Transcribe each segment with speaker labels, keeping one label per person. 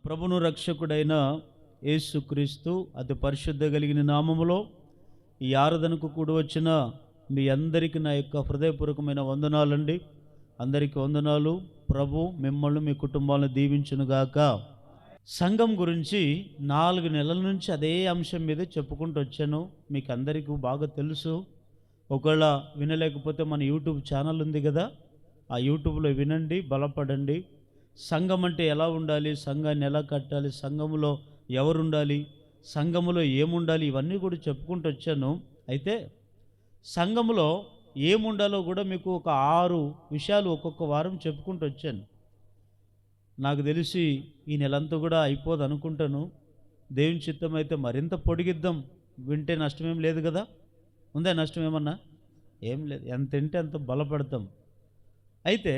Speaker 1: ప్రభును రక్షకుడైన యేసుక్రీస్తు అతి పరిశుద్ధ కలిగిన నామములో ఈ ఆరాధనకు కూడి వచ్చిన మీ అందరికీ నా యొక్క హృదయపూర్వకమైన వందనాలండి. అందరికీ వందనాలు. ప్రభు మిమ్మల్ని మీ కుటుంబాలను దీవించునుగాక. సంఘం గురించి 4 నెలల నుంచి అదే అంశం మీద చెప్పుకుంటూ వచ్చాను. మీకు అందరికీ బాగా తెలుసు. ఒకవేళ వినలేకపోతే మన యూట్యూబ్ ఛానల్ ఉంది కదా, ఆ యూట్యూబ్లో వినండి, బలపడండి. సంఘం అంటే ఎలా ఉండాలి, సంఘాన్ని ఎలా కట్టాలి, సంఘములో ఎవరు ఉండాలి, సంఘములో ఏముండాలి, ఇవన్నీ కూడా చెప్పుకుంటూ వచ్చాను. అయితే సంఘములో ఏముండాలో కూడా మీకు ఒక 6 విషయాలు ఒక్కొక్క వారం చెప్పుకుంటూ వచ్చాను. నాకు తెలిసి ఈ నెలంతా కూడా అయిపోదు అనుకుంటాను. దేవుని చిత్తం అయితే మరింత పొడిగిద్దాం. వింటే నష్టమేం లేదు కదా. ఉందా నష్టం ఏమన్నా? ఏం లేదు. ఎంత వింటే అంత బలపడతాం. అయితే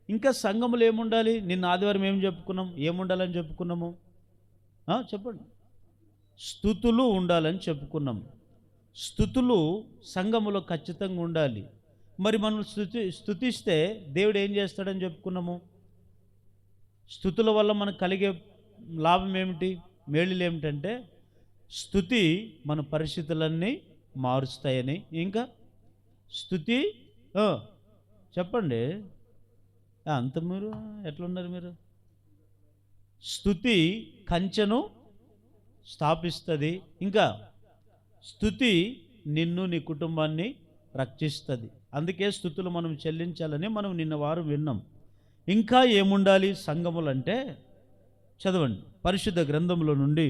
Speaker 1: ఇంకా సంఘములో ఏముండాలి? నిన్న ఆదివారం ఏం చెప్పుకున్నాం? ఏముండాలని చెప్పుకున్నాము? చెప్పండి. స్తుతులు ఉండాలని చెప్పుకున్నాం. స్తుతులు సంఘములో ఖచ్చితంగా ఉండాలి. మరి మనం స్తుతిస్తే దేవుడు ఏం చేస్తాడని చెప్పుకున్నాము? స్తుతుల వల్ల మనకు కలిగే లాభం ఏమిటి, మేలులు ఏమిటంటే స్తుతి మన పరిస్థితులన్నీ మారుస్తాయని. ఇంకా స్తుతి చెప్పండి. అంత మీరు ఎట్లున్నారు మీరు? స్తుతి కంచెను స్థాపిస్తుంది. ఇంకా స్తుతి నిన్ను నీ కుటుంబాన్ని రక్షిస్తుంది. అందుకే స్తుతులు మనం చెల్లించాలని మనం నిన్న వారం విన్నాం. ఇంకా ఏముండాలి సంఘములంటే చదవండి. పరిశుద్ధ గ్రంథంలో నుండి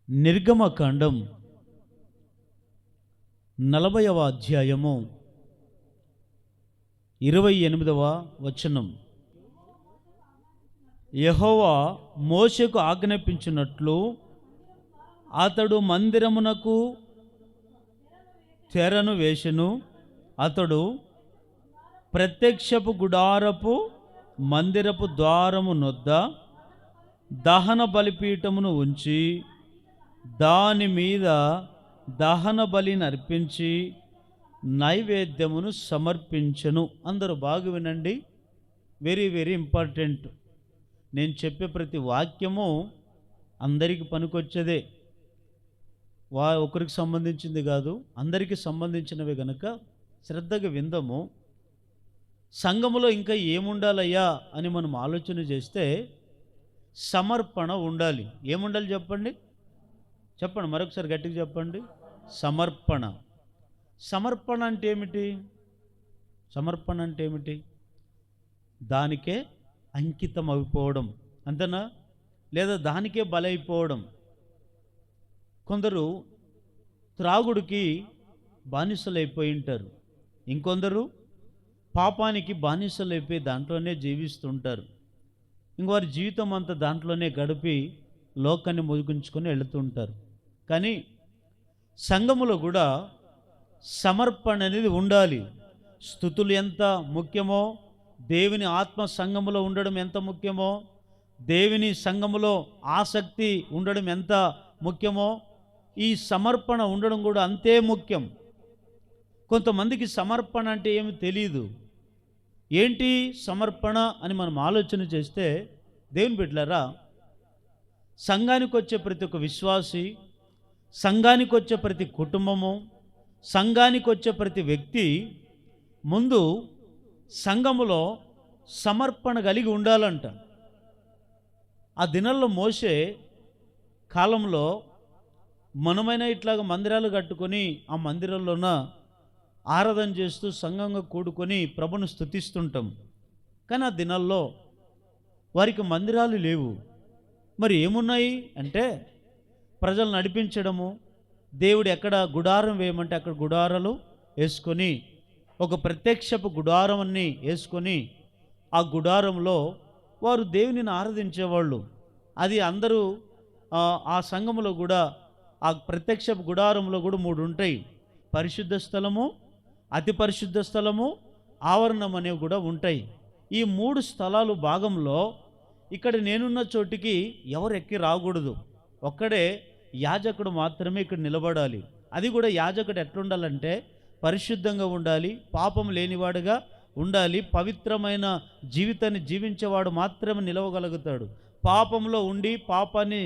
Speaker 1: నిర్గమకాండం 40వ అధ్యాయము 28వ వచనం. యెహోవా మోషేకు ఆజ్ఞాపించినట్లు అతడు మందిరమునకు తెరను వేసెను. అతడు ప్రత్యక్షపు గుడారపు మందిరపు ద్వారము నొద్ద దహన బలిపీఠమును ఉంచి దాని మీద దహన బలిని అర్పించి నైవేద్యమును సమర్పించెను. అందరూ బాగా వినండి. Very very important. నేను చెప్పే ప్రతి వాక్యము అందరికీ పనికొచ్చేదే. ఒకరికి సంబంధించింది కాదు, అందరికీ సంబంధించినవి గనుక శ్రద్ధగా విందాము. సంఘములో ఇంకా ఏముండాలయ్యా అని మనం ఆలోచన చేస్తే సమర్పణ ఉండాలి. ఏముండాలి చెప్పండి? చెప్పండి, మరొకసారి గట్టిగా చెప్పండి. సమర్పణ. సమర్పణ అంటే ఏమిటి? సమర్పణ అంటే ఏమిటి? దానికే అంకితం అయిపోవడం, అంతేనా? లేదా దానికే బలైపోవడం. కొందరు త్రాగుడికి బానిసలైపోయి ఉంటారు. ఇంకొందరు పాపానికి బానిసలైపోయి దాంట్లోనే జీవిస్తుంటారు. ఇంకవారి జీవితం అంతా దాంట్లోనే గడిపి లోకాన్ని ముగించుకొని వెళుతుంటారు. కానీ సంఘములో కూడా సమర్పణ అనేది ఉండాలి. స్తుతులు ఎంత ముఖ్యమో, దేవుని ఆత్మ సంఘములో ఉండడం ఎంత ముఖ్యమో, దేవుని సంఘములో ఆసక్తి ఉండడం ఎంత ముఖ్యమో, ఈ సమర్పణ ఉండడం కూడా అంతే ముఖ్యం. కొంతమందికి సమర్పణ అంటే ఏమి తెలియదు. ఏంటి సమర్పణ అని మనం ఆలోచన చేస్తే, దేవుని బిడ్డలారా, సంఘానికి వచ్చే ప్రతి ఒక్క విశ్వాసి, సంఘానికి వచ్చే ప్రతి కుటుంబము, సంఘానికి వచ్చే ప్రతి వ్యక్తి ముందు సంఘములో సమర్పణ కలిగి ఉండాలంట. ఆ దినాల్లో మోషే కాలంలో మనమైనా ఇట్లాగ మందిరాలు కట్టుకొని ఆ మందిరాల్లోన ఆరాధన చేస్తూ సంఘంగా కూడుకొని ప్రభును స్తుతిస్తుంటాం. కానీ ఆ దినాల్లో వారికి మందిరాలు లేవు. మరి ఏమున్నాయి అంటే ప్రజలు నడిపించడము, దేవుడు ఎక్కడ గుడారం వేయమంటే అక్కడ గుడారాలు వేసుకొని, ఒక ప్రత్యక్షపు గుడారం అన్ని వేసుకొని ఆ గుడారంలో వారు దేవునిని ఆరాధించేవాళ్ళు. అది అందరూ ఆ సంఘములో కూడా ఆ ప్రత్యక్షపు గుడారంలో కూడా 3 ఉంటాయి. పరిశుద్ధ స్థలము, అతి పరిశుద్ధ స్థలము, ఆవరణం అనేవి కూడా ఉంటాయి. ఈ 3 స్థలాలు భాగంలో ఇక్కడ నేనున్న చోటికి ఎవరు ఎక్కి రాకూడదు. ఒక్కడే యాజకుడు మాత్రమే ఇక్కడ నిలబడాలి. అది కూడా యాజకుడు ఎట్లుండాలంటే పరిశుద్ధంగా ఉండాలి, పాపం లేనివాడుగా ఉండాలి. పవిత్రమైన జీవితాన్ని జీవించేవాడు మాత్రమే నిలవగలుగుతాడు. పాపంలో ఉండి పాపాన్ని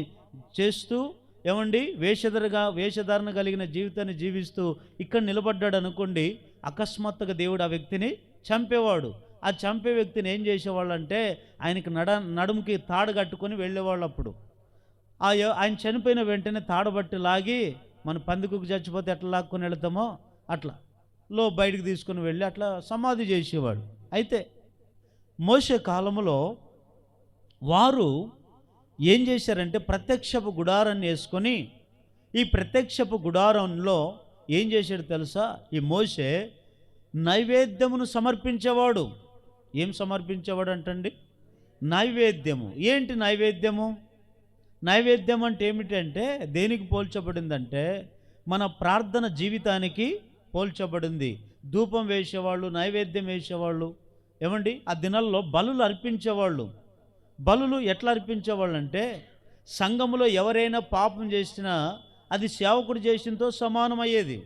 Speaker 1: చేస్తూ వేషధారణ కలిగిన జీవితాన్ని జీవిస్తూ ఇక్కడ నిలబడ్డాడు అనుకోండి, అకస్మాత్తుగా దేవుడు ఆ వ్యక్తిని చంపేవాడు. ఆ చంపే వ్యక్తిని ఏం చేసేవాళ్ళు అంటే ఆయనకి నడుముకి తాడు కట్టుకొని వెళ్ళేవాళ్ళు. అప్పుడు ఆయన చనిపోయిన వెంటనే తాడుబట్టి లాగి, మన పందికొక్కు చచ్చిపోతే ఎట్లా లాక్కొని వెళ్తామో అట్లా బయటికి తీసుకుని వెళ్ళి అట్లా సమాధి చేసేవాడు. అయితే మోషే కాలంలో వారు ఏం చేశారంటే ప్రత్యక్షపు గుడారాన్ని వేసుకొని, ఈ ప్రత్యక్షపు గుడారంలో ఏం చేశాడు తెలుసా? ఈ మోషే నైవేద్యమును సమర్పించేవాడు. ఏం సమర్పించేవాడు అంటండి? నైవేద్యము. ఏంటి నైవేద్యము? నైవేద్యం అంటే ఏమిటంటే దేనికి పోల్చబడిందంటే మన ప్రార్థన జీవితానికి పోల్చబడింది. ధూపం వేసేవాళ్ళు, నైవేద్యం వేసేవాళ్ళు, ఆ దినాల్లో బలులు అర్పించేవాళ్ళు. బలులు ఎట్లా అర్పించేవాళ్ళు అంటే సంఘములో ఎవరైనా పాపం చేసినా అది సేవకుడు చేసినతో సమానమయ్యేది.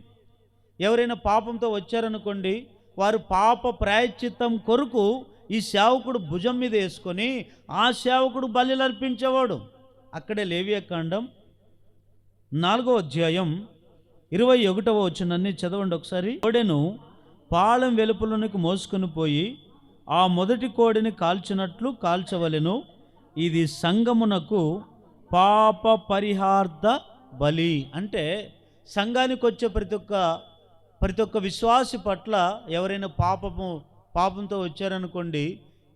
Speaker 1: ఎవరైనా పాపంతో వచ్చారనుకోండి, వారు పాప ప్రాయశ్చిత్తం కొరకు ఈ సేవకుడు భుజం మీద వేసుకొని ఆ సేవకుడు బలులు అర్పించేవాడు. అక్కడే లేవియాకాండం 4వ అధ్యాయం 21వ వచనాన్ని చదవండి ఒకసారి. కోడెను పాళెం వెలుపలనికి మోసుకొని పోయి ఆ మొదటి కోడిని కాల్చినట్లు కాల్చవలెను. ఇది సంఘమునకు పాప పరిహార్థ బలి. అంటే సంఘానికి వచ్చే ప్రతి ఒక్క విశ్వాసి పట్ల ఎవరైనా పాపంతో వచ్చారనుకోండి,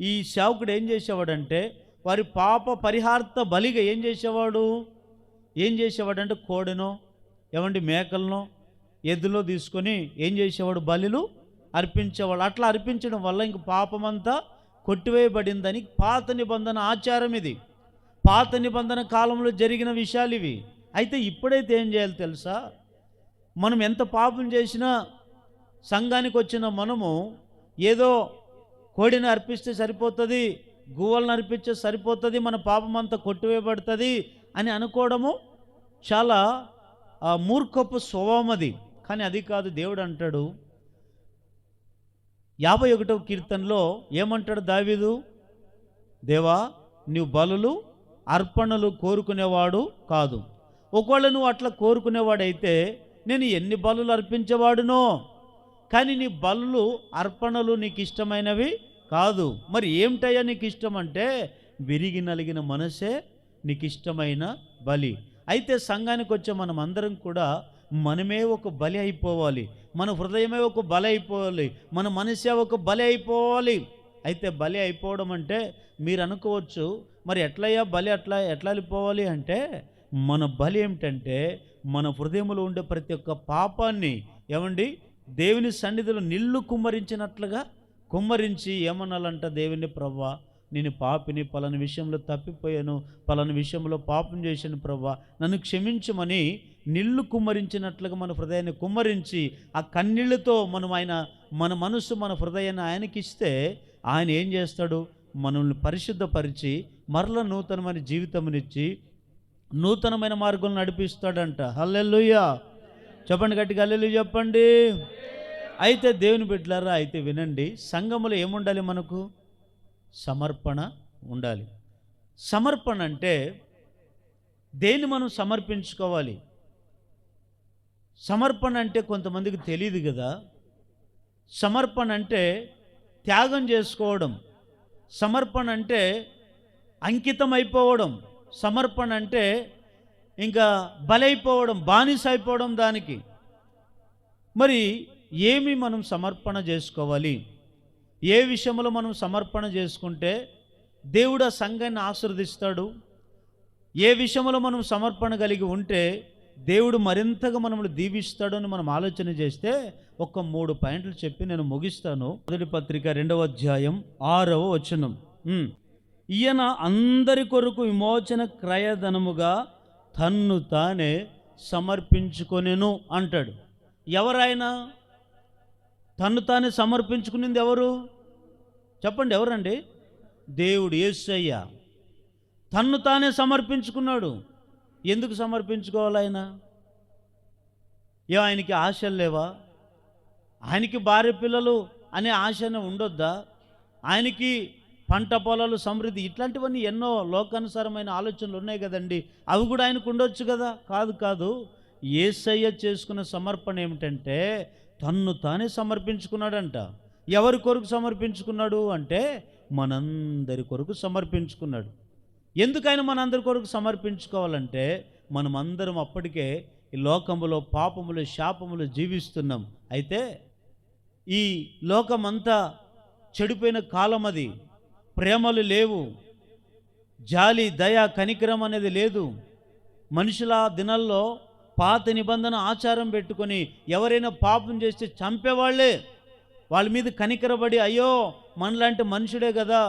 Speaker 1: ఈ సేవకుడు ఏం చేసేవాడంటే వారి పాప పరిహార్థ బలిగా ఏం చేసేవాడంటే కోడెనో మేకలనో ఎద్దులో తీసుకొని ఏం చేసేవాడు? బలిలు అర్పించేవాడు. అట్లా అర్పించడం వల్ల ఇంక పాపమంతా కొట్టివేయబడిందని పాత నిబంధన ఆచారం ఇది. పాత నిబంధన కాలంలో జరిగిన విషయాలు ఇవి. అయితే ఇప్పుడైతే ఏం చేయాలి తెలుసా? మనం ఎంత పాపం చేసినా సంఘానికి వచ్చిన మనము ఏదో కోడిని అర్పిస్తే సరిపోతుంది, గువ్వలను అర్పిస్తే సరిపోతుంది, మన పాపం అంతా కొట్టివేయబడుతుంది అని అనుకోవడము చాలా మూర్ఖపు స్వభావం అది. కానీ అది కాదు. దేవుడు అంటాడు 51వ కీర్తనలో ఏమంటాడు దావీదు? దేవా, నీవు బలులు అర్పణలు కోరుకునేవాడు కాదు. ఒకవేళ నువ్వు అట్లా కోరుకునేవాడైతే నేను ఎన్ని బలులు అర్పించేవాడునో, కానీ నీ బలులు అర్పణలు నీకు ఇష్టమైనవి కాదు. మరి ఏమిటయ్యా నీకు ఇష్టం అంటే విరిగి నలిగిన మనసే నీకు ఇష్టమైన బలి. అయితే సంఘానికి వచ్చే మనం అందరం కూడా మనమే ఒక బలి అయిపోవాలి, మన హృదయమే ఒక బలి అయిపోవాలి, మన మనసే ఒక బలి అయిపోవాలి. అయితే బలి అయిపోవడం అంటే మీరు అనుకోవచ్చు, మరి ఎట్లయ్యా బలి ఎట్లా వెళ్ళిపోవాలి అంటే మన బలి ఏమిటంటే మన హృదయంలో ఉండే ప్రతి ఒక్క పాపాన్ని దేవుని సన్నిధిలో నిల్లు కుమ్మరించినట్లుగా కుమ్మరించి ఏమనాలంట? దేవుని ప్రభువా, నేను పాపిని, పలానా విషయంలో తప్పిపోయాను, పలానా విషయంలో పాపం చేశాను ప్రభువా, నన్ను క్షమించమని నిల్లు కుమ్మరించినట్లుగా మన హృదయాన్ని కుమ్మరించి ఆ కన్నీళ్లతో మన మనస్సు మన హృదయాన్ని ఆయనకిస్తే ఆయన ఏం చేస్తాడు? మనల్ని పరిశుద్ధపరిచి మరల నూతనమైన జీవితమునిచ్చి నూతనమైన మార్గం నడిపిస్తాడంట. హల్లెలూయా చెప్పండి, గట్టిగా హల్లెలూయా చెప్పండి. అయితే దేవుని బిడ్డలారా, అయితే వినండి, సంఘములో ఏముండాలి? మనకు సమర్పణ ఉండాలి. సమర్పణ అంటే దేన్ని మనం సమర్పించుకోవాలి? సమర్పణ అంటే కొంతమందికి తెలియదు కదా. సమర్పణ అంటే త్యాగం చేసుకోవడం, సమర్పణ అంటే అంకితం అయిపోవడం, సమర్పణ అంటే ఇంకా బలైపోవడం, బానిస అయిపోవడం దానికి. మరి ఏమి మనం సమర్పణ చేసుకోవాలి? ఏ విషయంలో మనం సమర్పణ చేసుకుంటే దేవుడు ఆ సంఘాన్ని ఆశీర్వదిస్తాడు? ఏ విషయంలో మనం సమర్పణ కలిగి ఉంటే దేవుడు మరింతగా మనల్ని దీవిస్తాడు అని మనం ఆలోచన చేస్తే ఒక 3 పాయింట్లు చెప్పి నేను ముగిస్తాను. మొదటి పత్రిక 2వ అధ్యాయం 6వ వచనం. ఈయన అందరి కొరకు విమోచన క్రయధనముగా తన్ను తానే సమర్పించుకొనెను అంటాడు. ఎవరైనా తన్ను తానే సమర్పించుకునింది ఎవరు? చెప్పండి, ఎవరండి? దేవుడు, యేసయ్య తన్ను తానే సమర్పించుకున్నాడు. ఎందుకు సమర్పించుకోవాలి? ఆయనకి ఆశలు లేవా? ఆయనకి భార్య పిల్లలు అనే ఆశనే ఉండొద్దా? ఆయనకి పంట పొలాలు సమృద్ధి ఇట్లాంటివన్నీ ఎన్నో లోకానుసారమైన ఆలోచనలు ఉన్నాయి కదండి. అవి కూడా ఆయనకు ఉండొచ్చు కదా. కాదు కాదు, యేసయ్య చేసుకున్న సమర్పణ ఏమిటంటే తన్ను తానే సమర్పించుకున్నాడంట. ఎవరి కొరకు సమర్పించుకున్నాడు అంటే మనందరి కొరకు సమర్పించుకున్నాడు. ఎందుకు ఆయన మనందరి కొరకు సమర్పించుకోవాలంటే మనమందరం అప్పటికే ఈ లోకములో పాపములు శాపములు జీవిస్తున్నాం. అయితే ఈ లోకమంతా చెడిపోయిన కాలం అది. ప్రేమలు లేవు, జాలి దయ కనికరం అనేది లేదు. మనుషుల దినాల్లో పాత నిబంధన ఆచారం పెట్టుకొని ఎవరైనా పాపం చేస్తే చంపేవాళ్లే. వాళ్ళ మీద కనికరబడి అయ్యో మనలాంటి మనుషుడే కదా,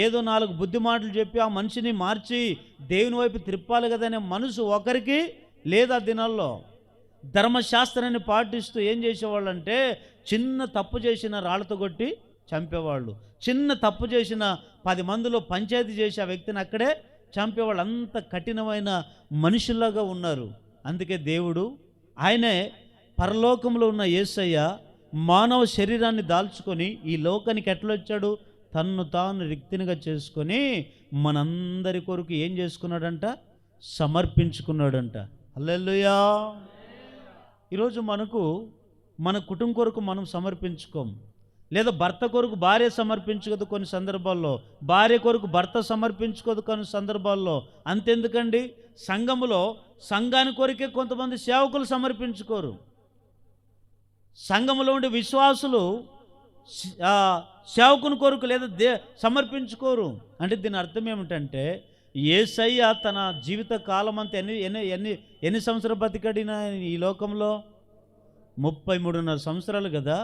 Speaker 1: ఏదో 4 బుద్ధి మాటలు చెప్పి ఆ మనిషిని మార్చి దేవుని వైపు త్రిప్పాలి కదా అనే మనసు ఒకరికి లేదు. ఆ దినాల్లో ధర్మశాస్త్రాన్ని పాటిస్తూ ఏం చేసేవాళ్ళంటే చిన్న తప్పు చేసిన రాళ్లతో కొట్టి చంపేవాళ్ళు. చిన్న తప్పు చేసిన 10 మందిలో పంచాయతీ చేసి ఆ వ్యక్తిని అక్కడే చంపేవాళ్ళు. అంత కఠినమైన మనుషుల్లాగా ఉన్నారు. అందుకే దేవుడు ఆయనే పరలోకంలో ఉన్న యేసయ్య మానవ శరీరాన్ని దాల్చుకొని ఈ లోకానికి ఎట్లా వచ్చాడు? తన్ను తాను రిక్తినిగా చేసుకొని మనందరి కొరకు ఏం చేసుకున్నాడంట? సమర్పించుకున్నాడంట. హల్లెలూయా. ఈరోజు మన కుటుంబం కొరకు మనం సమర్పించుకోం. లేదా భర్త కొరకు భార్య సమర్పించుకోదు కొన్ని సందర్భాల్లో, భార్య కొరకు భర్త సమర్పించుకోదు కొన్ని సందర్భాల్లో. అంతెందుకండి, సంఘములో సంఘాని కొరకే కొంతమంది సేవకులు సమర్పించుకోరు. సంఘములో ఉండే విశ్వాసులు సేవకుని కొరకు లేదా సమర్పించుకోరు. అంటే దీని అర్థం ఏమిటంటే యేసయ్య తన జీవిత కాలం అంతా ఎన్ని సంవత్సరాలు బతికాడిన ఈ లోకంలో? 33.5 సంవత్సరాలు కదా.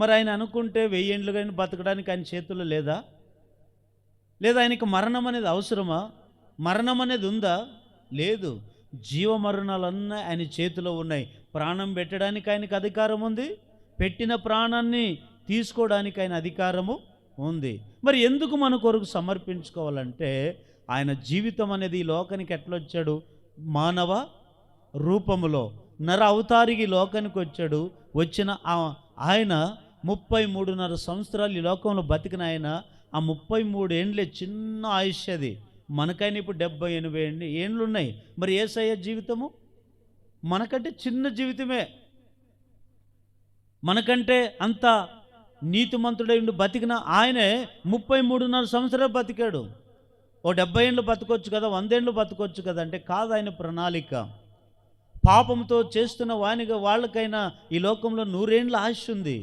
Speaker 1: మరి ఆయన అనుకుంటే 1000 ఏండ్లు కానీ బతకడానికి ఆయన చేతుల్లో లేదా? ఆయనకి మరణం అనేది అవసరమా? మరణం అనేది ఉందా? లేదు. జీవమరణాలన్నీ ఆయన చేతిలో ఉన్నాయి. ప్రాణం పెట్టడానికి ఆయనకు అధికారం ఉంది, పెట్టిన ప్రాణాన్ని తీసుకోవడానికి ఆయన అధికారము ఉంది. మరి ఎందుకు మన కొరకు సమర్పించుకోవాలంటే ఆయన జీవితం అనేది ఈ లోకానికి ఎట్లా వచ్చాడు? మానవ రూపములో నర అవతారికి లోకానికి వచ్చాడు. వచ్చిన ఆయన 33.5 సంవత్సరాలు ఈ లోకంలో బతికిన ఆయన ఆ 33 ఏండ్లే చిన్న ఆయుష్ అది. మనకైనా ఇప్పుడు 70-80 ఏండ్లు ఉన్నాయి. మరి యేసయ్య జీవితము మనకంటే చిన్న జీవితమే. మనకంటే అంత నీతిమంతుడై ఉండి బతికిన ఆయనే 33.5 సంవత్సరాలు బతికాడు. ఓ 70 ఏండ్లు బతకొచ్చు కదా, 100 ఏండ్లు బతకొచ్చు కదా అంటే కాదు ఆయన ప్రణాళిక. పాపంతో చేస్తున్న వాళ్ళకైనా ఈ లోకంలో 100 ఏండ్ల ఆయుష్ ఉంది.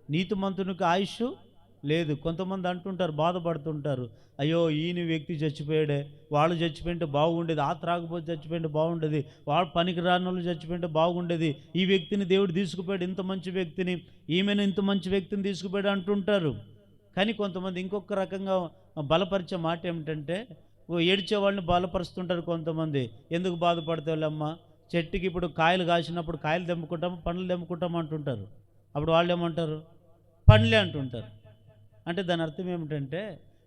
Speaker 1: నీతిమంతునికి ఆయుష్ లేదు. కొంతమంది అంటుంటారు, బాధపడుతుంటారు, అయ్యో ఈయన వ్యక్తి చచ్చిపోయాడే, వాళ్ళు చచ్చిపోయింటే బాగుండేది, ఆ త్రాగుపోతే చచ్చిపోయింటే బాగుండేది, వాళ్ళు పనికి రాని వాళ్ళు చచ్చిపోయింటే బాగుండేది, ఈ వ్యక్తిని దేవుడు తీసుకుపోయాడు, ఇంత మంచి వ్యక్తిని, ఈమెను ఇంత మంచి వ్యక్తిని తీసుకుపోయాడు అంటుంటారు. కానీ కొంతమంది ఇంకొక రకంగా బలపరిచే మాట ఏమిటంటే ఏడ్చే వాళ్ళని బలపరుస్తుంటారు కొంతమంది. ఎందుకు బాధపడతావులేమ్మా, చెట్టుకి ఇప్పుడు కాయలు కాసినప్పుడు కాయలు తెంపుకుంటాము, పండ్లు తెంపుకుంటాము అంటుంటారు. అప్పుడు వాళ్ళు ఏమంటారు? పండ్లే అంటుంటారు. అంటే దాని అర్థం ఏమిటంటే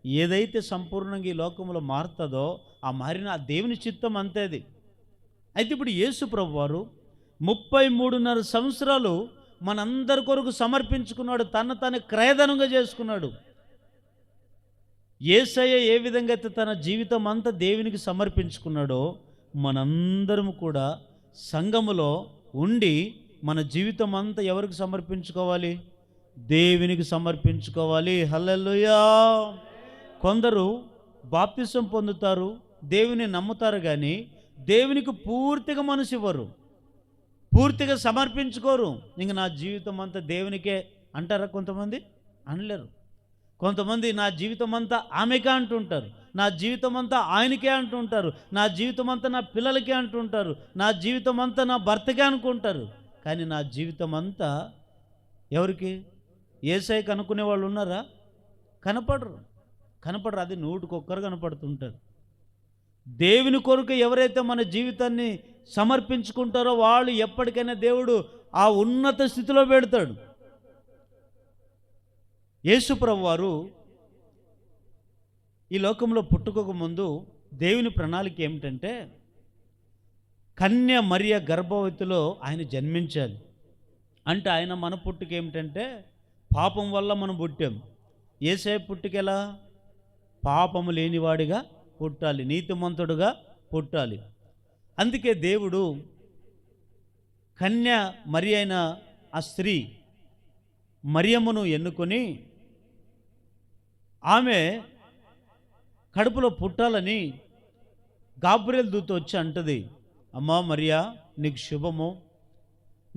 Speaker 1: ఏదైతే సంపూర్ణంగా ఈ లోకంలో మారుతుందో ఆ మారిన ఆ దేవుని చిత్తం అంతేది. అయితే ఇప్పుడు యేసు ప్రభు వారు 33.5 సంవత్సరాలు మనందరి కొరకు సమర్పించుకున్నాడు. తను క్రయధనంగా చేసుకున్నాడు. యేసయ్య ఏ విధంగా అయితే తన జీవితం అంతా దేవునికి సమర్పించుకున్నాడో మనందరం కూడా సంఘములో ఉండి మన జీవితం అంతా ఎవరికి సమర్పించుకోవాలి? దేవునికి సమర్పించుకోవాలి. హల్లెలూయా. కొందరు బాప్తిసం పొందుతారు, దేవుని నమ్ముతారు, కానీ దేవునికి పూర్తిగా మనసు ఇవ్వరు, పూర్తిగా సమర్పించుకోరు. ఇంక నా జీవితం అంతా దేవునికే అంటారా? కొంతమంది అనలేరు. కొంతమంది నా జీవితం అంతా ఆమెకే అంటుంటారు, నా జీవితం అంతా ఆయనకే అంటుంటారు, నా జీవితం అంతా నా పిల్లలకే అంటుంటారు, నా జీవితం అంతా నా భర్తకే అనుకుంటారు. కానీ నా జీవితం అంతా ఎవరికి? యేసయ్యకి అనుకునే వాళ్ళు ఉన్నారా? కనపడరు. అది 100కి కనపడుతుంటారు. దేవుని కొరకు ఎవరైతే మన జీవితాన్ని సమర్పించుకుంటారో వాళ్ళు ఎప్పటికైనా దేవుడు ఆ ఉన్నత స్థితిలో పెడతాడు. యేసు ప్రభువు వారు ఈ లోకంలో పుట్టుకోక ముందు దేవుని ప్రణాళిక ఏమిటంటే కన్య మరియ గర్భవతిలో ఆయన జన్మించాలి. అంటే ఆయన మన పుట్టుక ఏమిటంటే పాపం వల్ల మనం పుట్టాం. యేసయ్య పుట్టుకెలా? పాపము లేనివాడిగా పుట్టాలి, నీతిమంతుడుగా పుట్టాలి. అందుకే దేవుడు కన్య మరి అయిన ఆ స్త్రీ మరియమ్మను ఎన్నుకొని ఆమె కడుపులో పుట్టాలని గాబ్రియెల్ దూత వచ్చి అంటది, అమ్మా మరియా నీకు శుభము,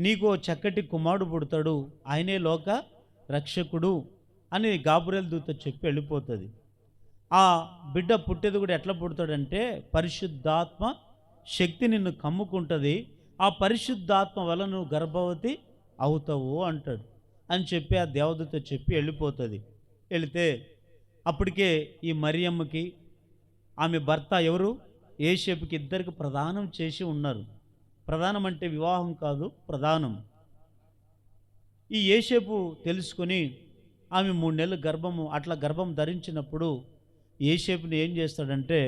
Speaker 1: నీకు చక్కటి కుమారుడు పుడతాడు, ఆయనే లోక రక్షకుడు అని గాబ్రియెల్ దూత చెప్పి వెళ్ళిపోతుంది. ఆ బిడ్డ పుట్టేది కూడా ఎట్లా పుడతాడంటే పరిశుద్ధాత్మ శక్తి నిన్ను కమ్ముకుంటుంది, ఆ పరిశుద్ధాత్మ వల్ల నువ్వు గర్భవతి అవుతావు అంటాడు అని చెప్పి ఆ దేవదూత చెప్పి వెళ్ళిపోతుంది. వెళితే అప్పటికే ఈ మరియమ్మకి ఆమె భర్త ఎవరు యోసేపుకి ఇద్దరికి ప్రదానం చేసి ఉన్నారు. ప్రదానం అంటే వివాహం కాదు, ప్రదానం. ఈ యోసేపు తెలుసుకొని ఆమె 3 నెలలు అట్లా గర్భం ధరించినప్పుడు యోసేపుని ఏం చేస్తాడంటే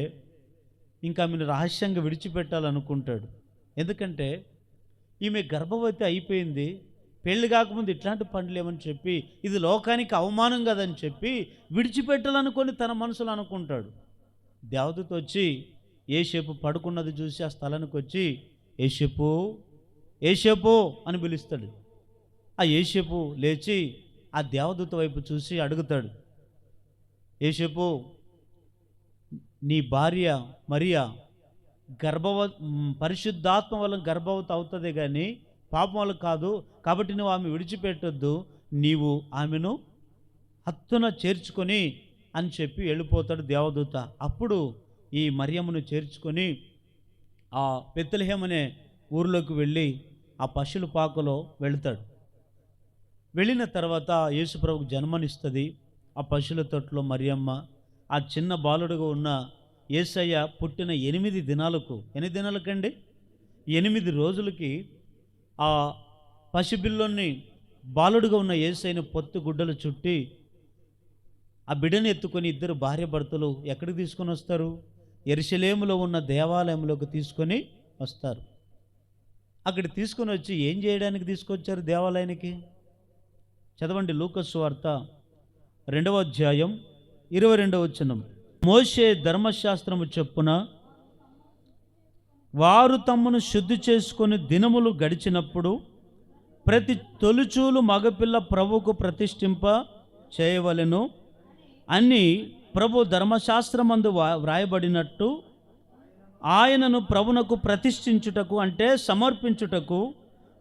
Speaker 1: ఇంకా ఆమెను రహస్యంగా విడిచిపెట్టాలనుకుంటాడు. ఎందుకంటే ఈమె గర్భవతి అయిపోయింది, పెళ్లి కాకముందు ఇట్లాంటి పనులు ఏమని చెప్పి ఇది లోకానికి అవమానం కదని చెప్పి విడిచిపెట్టాలనుకొని తన మనసులో అనుకుంటాడు. దేవదూత వచ్చి యోసేపు పడుకున్నది చూసి ఆ స్థలానికి వచ్చి యోసేపు యోసేపు అని పిలుస్తాడు. ఆ యోసేపు లేచి ఆ దేవదూత వైపు చూసి అడుగుతాడు, యోసేపు నీ భార్య మరియా పరిశుద్ధాత్మ వల్ల గర్భవతి అవుతుంది కానీ పాపం వల్ల కాదు, కాబట్టి నువ్వు ఆమె విడిచిపెట్టొద్దు, నీవు ఆమెను హత్తున చేర్చుకొని అని చెప్పి వెళ్ళిపోతాడు దేవదూత. అప్పుడు ఈ మరియమ్మను చేర్చుకొని ఆ బెత్లెహేం అనే ఊరిలోకి వెళ్ళి ఆ పశువుల పాకలో వెళతాడు. వెళ్ళిన తర్వాత యేసుప్రభుకు జన్మనిస్తుంది. ఆ పశువుల తొట్టులో మరియమ్మ ఆ చిన్న బాలుడుగా ఉన్న యేసయ్య పుట్టిన 8 దినాలకు, ఎన్ని దినాలకండి 8 రోజులకి ఆ పసిబిల్లోని బాలుడుగా ఉన్న యేసయ్యను పొత్తు గుడ్డలు చుట్టి ఆ బిడ్డను ఎత్తుకొని ఇద్దరు భార్య భర్తలు ఎక్కడికి తీసుకొని వస్తారు? యెరూషలేములో ఉన్న దేవాలయంలోకి తీసుకొని వస్తారు. అక్కడ తీసుకొని వచ్చి ఏం చేయడానికి తీసుకొచ్చారు దేవాలయానికి? చదవండి లూకా సువార్త 2వ అధ్యాయం 22వ వచనం. మోషే ధర్మశాస్త్రము చొప్పున వారు తమ్మును శుద్ధి చేసుకొని దినములు గడిచినప్పుడు ప్రతి తొలిచూలు మగపిల్ల ప్రభువుకు ప్రతిష్ఠింప చేయవలెను అని ప్రభు ధర్మశాస్త్రమందు వ్రాయబడినట్టు ఆయనను ప్రభునకు ప్రతిష్ఠించుటకు అంటే సమర్పించుటకు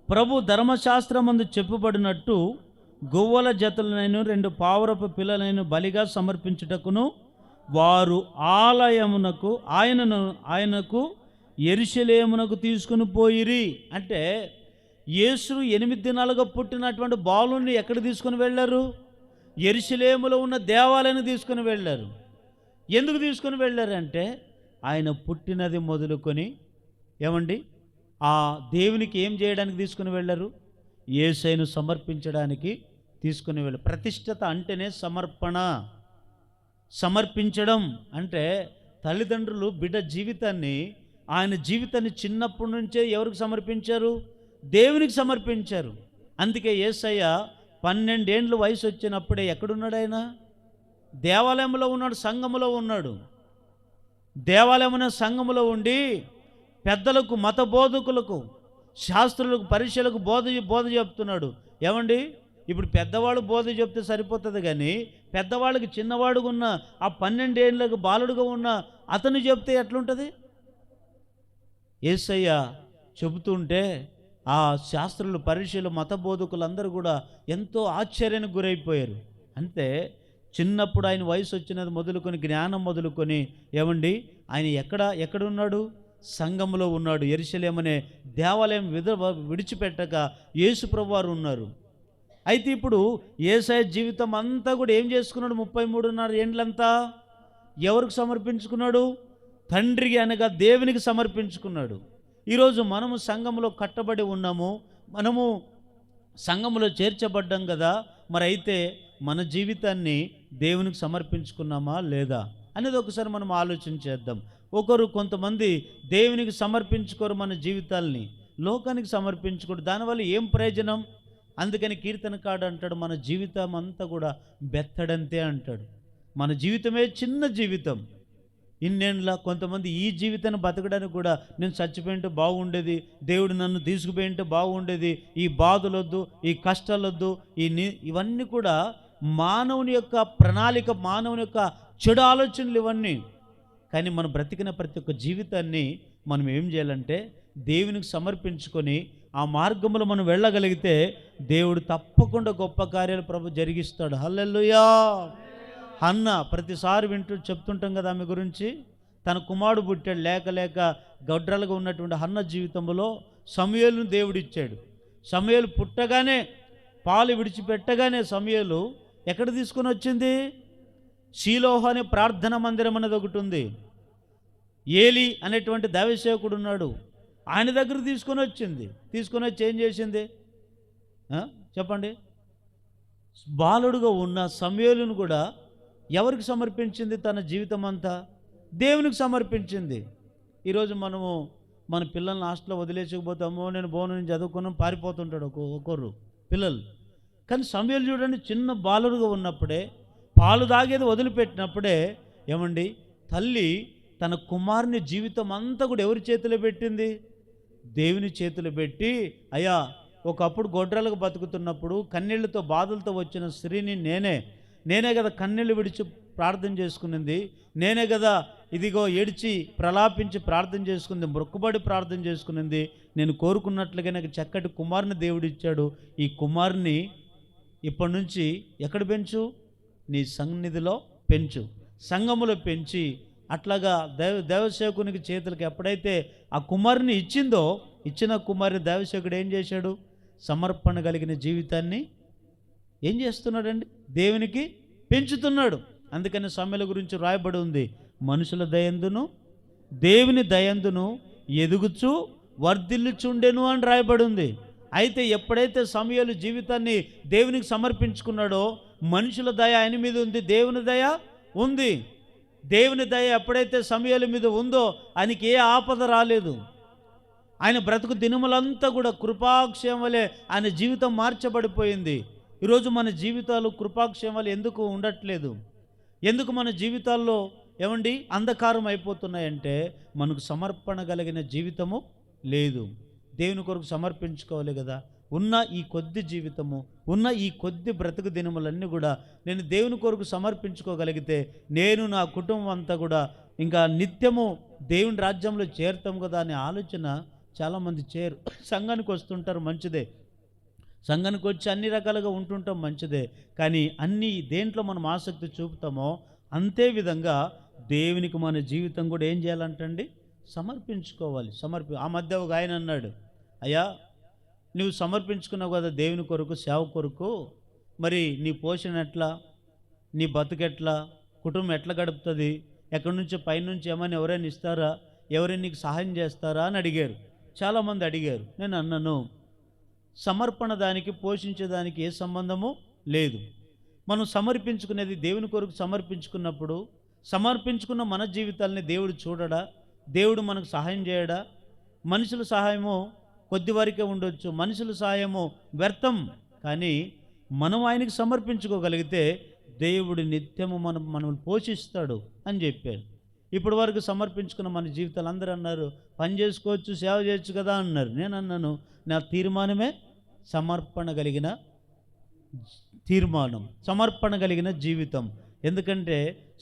Speaker 1: ప్రభు ధర్మశాస్త్రమందు చెప్పబడినట్టు గువ్వల జతలనైన 2 పావురపు పిల్లలైన బలిగా సమర్పించుటకును వారు ఆలయమునకు ఆయనకు యెరూషలేమునకు తీసుకుని పోయిరి. అంటే యేసు 8 దినాలుగా పుట్టినటువంటి బాలుని ఎక్కడ తీసుకుని వెళ్ళారు? యెరూషలేములో ఉన్న దేవాలయాన్ని తీసుకుని వెళ్ళారు. ఎందుకు తీసుకుని వెళ్ళారంటే ఆయన పుట్టినది మొదలుకొని ఏమండి ఆ దేవునికి ఏం చేయడానికి తీసుకుని వెళ్ళారు? యేసయ్యను సమర్పించడానికి తీసుకుని వెళ్ళారు. ప్రతిష్ఠత అంటేనే సమర్పణ. సమర్పించడం అంటే తల్లిదండ్రులు బిడ్డ జీవితాన్ని, ఆయన జీవితాన్ని చిన్నప్పటి నుంచే ఎవరికి సమర్పించారు? దేవునికి సమర్పించారు. అందుకే యేసయ్య 12 ఏండ్ల వయసు వచ్చినప్పుడే ఎక్కడున్నాడు? ఆయన దేవాలయంలో ఉన్నాడు, సంఘములో ఉన్నాడు. దేవాలయమున సంఘములో ఉండి పెద్దలకు, మత బోధకులకు, శాస్త్రులకు, పరీక్షలకు బోధ చెప్తున్నాడు. ఏమండి ఇప్పుడు పెద్దవాడు బోధ చెప్తే సరిపోతుంది కానీ పెద్దవాళ్ళకి చిన్నవాడుగా ఉన్న ఆ 12 ఏళ్ళకు బాలుడుగా ఉన్న అతను చెప్తే ఎట్లుంటుంది? యేసయ్య చెబుతుంటే ఆ శాస్త్రులు, పరీక్షలు, మత బోధకులు అందరూ కూడా ఎంతో ఆశ్చర్యానికి గురైపోయారు. అంతే చిన్నప్పుడు ఆయన వయసు వచ్చినది మొదలుకొని, జ్ఞానం మొదలుకొని ఏమండి ఆయన ఎక్కడ ఉన్నాడు? సంఘములో ఉన్నాడు. యెరూషలేము అనే దేవాలయం విడిచిపెట్టక యేసు ప్రభువారు ఉన్నారు. అయితే ఇప్పుడు యేసయ్య జీవితం అంతా కూడా ఏం చేసుకున్నాడు? 33.5 ఏండ్లంతా ఎవరికి సమర్పించుకున్నాడు? తండ్రికి అనగా దేవునికి సమర్పించుకున్నాడు. ఈరోజు మనము సంఘములో కట్టబడి ఉన్నాము, మనము సంఘములో చేర్చబడ్డాం కదా, మరి అయితే మన జీవితాన్ని దేవునికి సమర్పించుకున్నామా లేదా అనేది ఒకసారి మనం ఆలోచన చేద్దాం. కొంతమంది దేవునికి సమర్పించుకోరు మన జీవితాల్ని, లోకానికి సమర్పించుకోరు. దానివల్ల ఏం ప్రయోజనం? అందుకని కీర్తనకాడు అంటాడు, మన జీవితం అంతా కూడా బెత్తడంతే అంటాడు. మన జీవితమే చిన్న జీవితం. ఇన్నేళ్ళ కొంతమంది ఈ జీవితాన్ని బతకడానికి కూడా నేను చచ్చిపోయింటే బాగుండేది, దేవుడు నన్ను తీసుకుపోయింటే బాగుండేది, ఈ బాధలొద్దు, ఈ కష్టాలొద్దు, ఇవన్నీ కూడా మానవుని యొక్క ప్రణాళిక, మానవుని యొక్క చెడు ఆలోచనలు ఇవన్నీ. కానీ మనం బ్రతికిన ప్రతి ఒక్క జీవితాన్ని మనం ఏం చేయాలంటే దేవునికి సమర్పించుకొని ఆ మార్గంలో మనం వెళ్ళగలిగితే దేవుడు తప్పకుండా గొప్ప కార్యాలు ప్రభు జరిగిస్తాడు. హల్లెలూయా. హన్న ప్రతిసారి చెప్తుంటాం కదా ఆమె గురించి. తన కుమారుడు పుట్టాడు, లేక లేక గొడ్రలుగా ఉన్నటువంటి హన్న జీవితంలో సమూయేలును దేవుడిచ్చాడు. సమూయేలు పుట్టగానే, పాలు విడిచిపెట్టగానే సమూయేలు ఎక్కడ తీసుకొని వచ్చింది? షీలోహు అనే ప్రార్థన మందిరం అనేది ఒకటి ఉంది. ఏలి అనేటువంటి దైవసేవకుడు ఉన్నాడు, ఆయన దగ్గర తీసుకొని వచ్చింది. తీసుకొని వచ్చి ఏం చేసింది చెప్పండి? బాలుడుగా ఉన్న సమూయేలును కూడా ఎవరికి సమర్పించింది? తన జీవితం అంతా దేవునికి సమర్పించింది. ఈరోజు మనము మన పిల్లల్ని హాస్టల్లో వదిలేసుకుపోతాము, నేను బోను నుంచి చదువుకున్నాను పారిపోతుంటాడు ఒక్కొక్కరు పిల్లలు. కానీ సమూయేలు చూడండి, చిన్న బాలుడుగా ఉన్నప్పుడే, పాలు తాగేది వదిలిపెట్టినప్పుడే ఏమండి, తల్లి తన కుమారుని జీవితం అంతా కూడా ఎవరి చేతిలో పెట్టింది? దేవుని చేతిలో పెట్టి, అయ్యా ఒకప్పుడు గొడ్రాలకు బతుకుతున్నప్పుడు కన్నీళ్లతో బాధలతో వచ్చిన స్త్రీని నేనే కదా కన్నీళ్ళు విడిచి ప్రార్థన చేసుకునింది, నేనే కదా ఇదిగో ఏడ్చి ప్రలాపించి ప్రార్థన చేసుకుంది, మొక్కుబడి ప్రార్థన చేసుకునింది. నేను కోరుకున్నట్లుగా నాకు చక్కటి కుమారుని దేవుడు ఇచ్చాడు. ఈ కుమారుని ఇప్పటి నుంచి ఎక్కడ పెంచు? నీ సన్నిధిలో పెంచు, సంఘములో పెంచి, అట్లాగా దైవసేవకునికి చేతులకు ఎప్పుడైతే ఆ కుమారుని ఇచ్చిందో, ఇచ్చిన కుమారుని దైవసేవకుడు ఏం చేశాడు? సమర్పణ కలిగిన జీవితాన్ని ఏం చేస్తున్నాడండి? దేవునికి పెంచుతున్నాడు. అందుకని సమూయేలు గురించి రాయబడి ఉంది, మనుషుల దయందును దేవుని దయందును ఎదుగుచూ వర్ధిల్లుచుండెను అని రాయబడి ఉంది. అయితే ఎప్పుడైతే సమూయేలు జీవితాన్ని దేవునికి సమర్పించుకున్నాడో, మనుషుల దయ ఆయన మీద ఉంది, దేవుని దయ ఉంది. దేవుని దయ ఎప్పుడైతే సమూయేలు మీద ఉందో ఆయనకి ఏ ఆపద రాలేదు. ఆయన బ్రతుకు దినములంతా కూడా కృపాక్షేమం వలె ఆయన జీవితం మార్చబడిపోయింది. ఈరోజు మన జీవితాలు కృపాక్షేమాలు ఎందుకు ఉండట్లేదు? ఎందుకు మన జీవితాల్లో ఏమండి అంధకారం అయిపోతున్నాయంటే మనకు సమర్పణ కలిగిన జీవితము లేదు. దేవుని కొరకు సమర్పించుకోవాలి కదా. ఉన్న ఈ కొద్ది జీవితము, ఉన్న ఈ కొద్ది బ్రతుకు దినములన్నీ కూడా నేను దేవుని కొరకు సమర్పించుకోగలిగితే నేను నా కుటుంబం అంతా కూడా ఇంకా నిత్యము దేవుని రాజ్యంలో చేరుతాం కదా అనే ఆలోచన చాలామంది చేరు. సంఘానికి వస్తుంటారు, మంచిదే, సంఘానికి వచ్చి అన్ని రకాలుగా ఉంటుంటాం, మంచిదే. కానీ అన్ని దేంట్లో మనం ఆసక్తి చూపుతామో అంతే విధంగా దేవునికి మన జీవితం కూడా ఏం చేయాలంటండి? సమర్పించుకోవాలి. ఆ మధ్య ఒక ఆయన అన్నాడు, అయ్యా నువ్వు సమర్పించుకున్నావు కదా దేవుని కొరకు, సేవ కొరకు, మరి నీ పోషణ ఎట్లా, నీ బతుకెట్లా, కుటుంబం ఎట్లా గడుపుతుంది, ఎక్కడి నుంచి పైనుంచి ఏమైనా ఎవరైనా ఇస్తారా, ఎవరైనా నీకు సహాయం చేస్తారా అని అడిగారు. చాలామంది అడిగారు. నేను అన్నాను, సమర్పణ దానికి పోషించేదానికి ఏ సంబంధము లేదు. మనం సమర్పించుకునేది దేవుని కొరకు సమర్పించుకున్నప్పుడు, సమర్పించుకున్న మన జీవితాలని దేవుడు చూడడా? దేవుడు మనకు సహాయం చేయడా? మనుషుల సహాయము కొద్ది వరకే ఉండొచ్చు, మనుషుల సహాయము వ్యర్థం. కానీ మనం ఆయనకి సమర్పించుకోగలిగితే దేవుడు నిత్యము మనల్ని పోషిస్తాడు అని చెప్పాడు. ఇప్పటి వరకు సమర్పించుకున్న మన జీవితాలు అందరూ అన్నారు పని చేసుకోవచ్చు, సేవ చేయొచ్చు కదా అన్నారు. నేను అన్నాను, నా తీర్మానమే సమర్పణ కలిగిన తీర్మానం, సమర్పణ కలిగిన జీవితం. ఎందుకంటే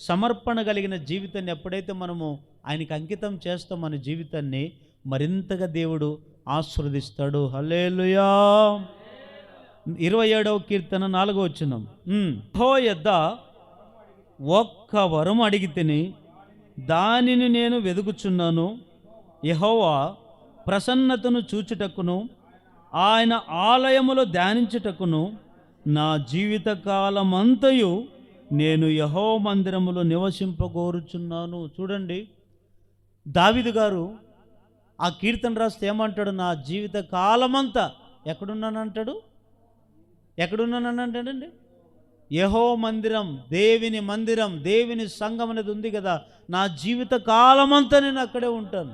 Speaker 1: సమర్పణ కలిగిన జీవితాన్ని ఎప్పుడైతే మనము ఆయనకి అంకితం చేస్తాం మన జీవితాన్ని, మరింతగా దేవుడు ఆశీర్వదిస్తాడు. హల్లెలూయా. 27వ కీర్తన 4వ వచనం, యెహోవా ఒక్క వరం అడిగితిని, దానిని నేను వెదుకుచున్నాను. యెహోవా ప్రసన్నతను చూచుటకును ఆయన ఆలయములో ధ్యానించుటకును నా జీవిత కాలమంతయు నేను యెహోవా మందిరములో నివసింపగోరుచున్నాను. చూడండి, దావీదు గారు ఆ కీర్తన రాస్తే ఏమంటాడు? నా జీవిత కాలమంతా ఎక్కడున్నానంటాడు? ఎక్కడున్నానంటాడండి? యెహోవా మందిరం, దేవుని మందిరం, దేవుని సంఘం అనేది ఉంది కదా, నా జీవిత కాలమంతా నేను అక్కడే ఉంటాను.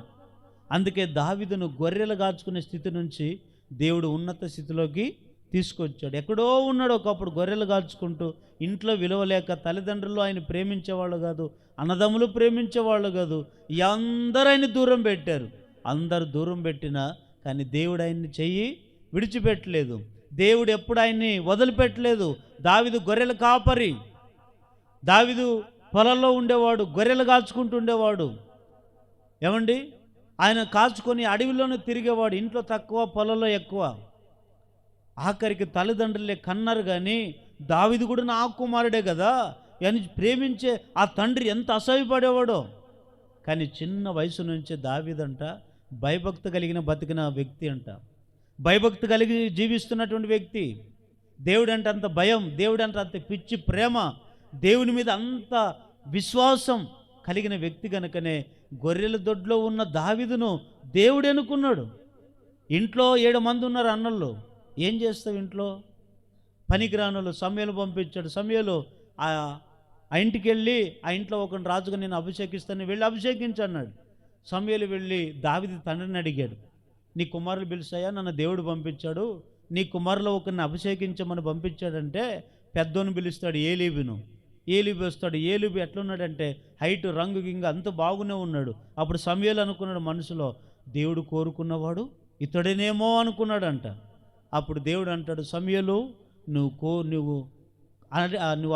Speaker 1: అందుకే దావీదును గొర్రెలు కాచుకునే స్థితి నుంచి దేవుడు ఉన్నత స్థితిలోకి తీసుకొచ్చాడు. ఎక్కడో ఉన్నాడు ఒకప్పుడు గొర్రెలు కాల్చుకుంటూ, ఇంట్లో విలువ లేక, తల్లిదండ్రులు ఆయన ప్రేమించేవాళ్ళు కాదు, అన్నదమ్ములు ప్రేమించేవాళ్ళు కాదు, అందరూ ఆయన దూరం పెట్టారు. అందరు దూరం పెట్టినా కానీ దేవుడు ఆయన్ని చెయ్యి విడిచిపెట్టలేదు. దేవుడు ఎప్పుడు ఆయన్ని వదిలిపెట్టలేదు. దావీదు గొర్రెల కాపరి, దావీదు పొలంలో ఉండేవాడు, గొర్రెలు కాల్చుకుంటూ ఉండేవాడు. ఏమండి, ఆయన కాల్చుకొని అడవిలోనే తిరిగేవాడు. ఇంట్లో తక్కువ, పొలంలో ఎక్కువ. ఆఖరికి తల్లిదండ్రులే కన్నారు, కానీ దావీదు కూడా నా కుమారుడే కదా అని ప్రేమించే ఆ తండ్రి ఎంత అసహ్యపడేవాడో. కానీ చిన్న వయసు నుంచే దావీదంట భయభక్తి కలిగిన బతికిన వ్యక్తి అంట, భయభక్తి కలిగి జీవిస్తున్నటువంటి వ్యక్తి. దేవుడంటే అంత భయం, దేవుడంటే అంత పిచ్చి ప్రేమ, దేవుని మీద అంత విశ్వాసం కలిగిన వ్యక్తి కనుకనే గొర్రెల దొడ్లో ఉన్న దావీదును దేవుడు ఎన్నుకున్నాడు. ఇంట్లో 7 మంది ఉన్నారు అన్నల్లో. ఏం చేస్తావు ఇంట్లో? పనికిరానులు సమూయేలు పంపించాడు. సమూయేలు ఆ ఇంటికి వెళ్ళి, ఆ ఇంట్లో ఒక రాజుగా నేను అభిషేకిస్తాను, వెళ్ళి అభిషేకించన్నాడు. సమూయేలు వెళ్ళి దావీదు తండ్రిని అడిగాడు, నీ కుమారులు పిలిచాయా? నన్ను దేవుడు పంపించాడు, నీ కుమారులో ఒకరిని అభిషేకించమని పంపించాడంటే పెద్దోని పిలుస్తాడు ఏలీబును. ఏలీబు వస్తాడు. ఏలీబు ఎట్లున్నాడంటే హైట్, రంగు గింగ అంత బాగునే ఉన్నాడు. అప్పుడు సమూయేలు అనుకున్నాడు మనసులో, దేవుడు కోరుకున్నవాడు ఇతడేనేమో అనుకున్నాడంట. అప్పుడు దేవుడు అంటాడు, సమూయేలు నువ్వు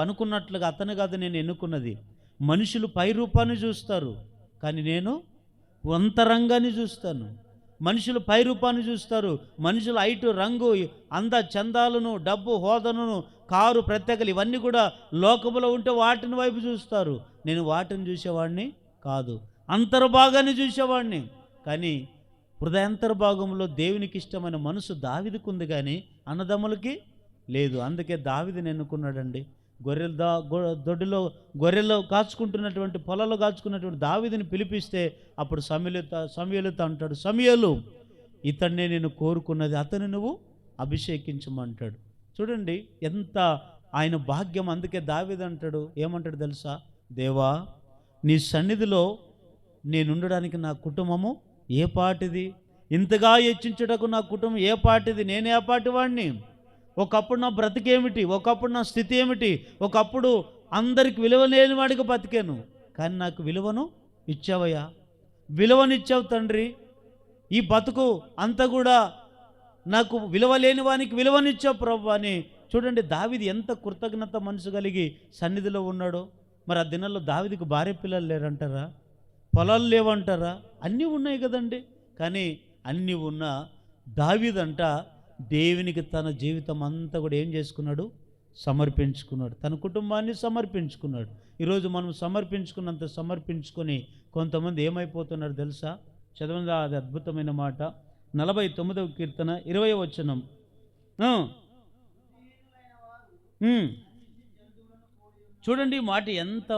Speaker 1: అనుకున్నట్లుగా అతను కాదు నేను ఎన్నుకున్నది. మనుషులు పై రూపాన్ని చూస్తారు, కానీ నేను అంతరంగాన్ని చూస్తాను. మనుషులు పై రూపాన్ని చూస్తారు, మనుషులు హైటు, రంగు, అంద చందాలను, డబ్బు, హోదాను, కారు, ప్రత్యేకలు ఇవన్నీ కూడా లోకములో ఉంటే వాటిని వైపు చూస్తారు. నేను వాటిని చూసేవాడిని కాదు, అంతర్భాగాన్ని చూసేవాడిని. కానీ హృదయాంతర్భాగంలో దేవునికి ఇష్టమైన మనసు దావీదుకు ఉంది, కానీ అన్నదమ్ములకి లేదు. అందుకే దావీదుని ఎన్నుకున్నాడండి. దొడ్డిలో గొర్రెలు కాచుకుంటున్నటువంటి, పొలాల్లో కాచుకున్నటువంటి దావీదుని పిలిపిస్తే అప్పుడు సమూయేలుతో అంటాడు, సమూయేలు ఇతన్నే నేను కోరుకున్నది, అతను నువ్వు అభిషేకించమంటాడు. చూడండి ఎంత ఆయన భాగ్యం. అందుకే దావీదు అంటాడు, ఏమంటాడు తెలుసా? దేవా, నీ సన్నిధిలో నేనుండడానికి నా కుటుంబము ఏ పాటిది, ఇంతగా హెచ్చించుటకు నా కుటుంబం ఏ పాటిది, నేనే ఆ పాటి వాడిని. ఒకప్పుడు నా బ్రతికేమిటి, ఒకప్పుడు నా స్థితి ఏమిటి, ఒకప్పుడు అందరికి విలువ లేని వాడికి బతికాను, కానీ నాకు విలువను ఇచ్చావయ్యా, విలువనిచ్చావు తండ్రి. ఈ బతుకు అంతా కూడా నాకు విలువ లేని వానికి విలువనిచ్చావు ప్రభు అని. చూడండి దావీదు ఎంత కృతజ్ఞత మనసు కలిగి సన్నిధిలో ఉన్నాడో. మరి ఆ దినాల్లో దావీదుకు భార్య పిల్లలు లేరంటారా? పొలాలు లేవంటారా? అన్నీ ఉన్నాయి కదండి. కానీ అన్నీ ఉన్న దావీదంట దేవునికి తన జీవితం అంతా కూడా ఏం చేసుకున్నాడు? సమర్పించుకున్నాడు. తన కుటుంబాన్ని సమర్పించుకున్నాడు. ఈరోజు మనం సమర్పించుకున్నంత సమర్పించుకొని కొంతమంది ఏమైపోతున్నారు తెలుసా? చదవండి అది అద్భుతమైన మాట. 49వ కీర్తన 20వ వచనం. చూడండి ఈ మాట ఎంత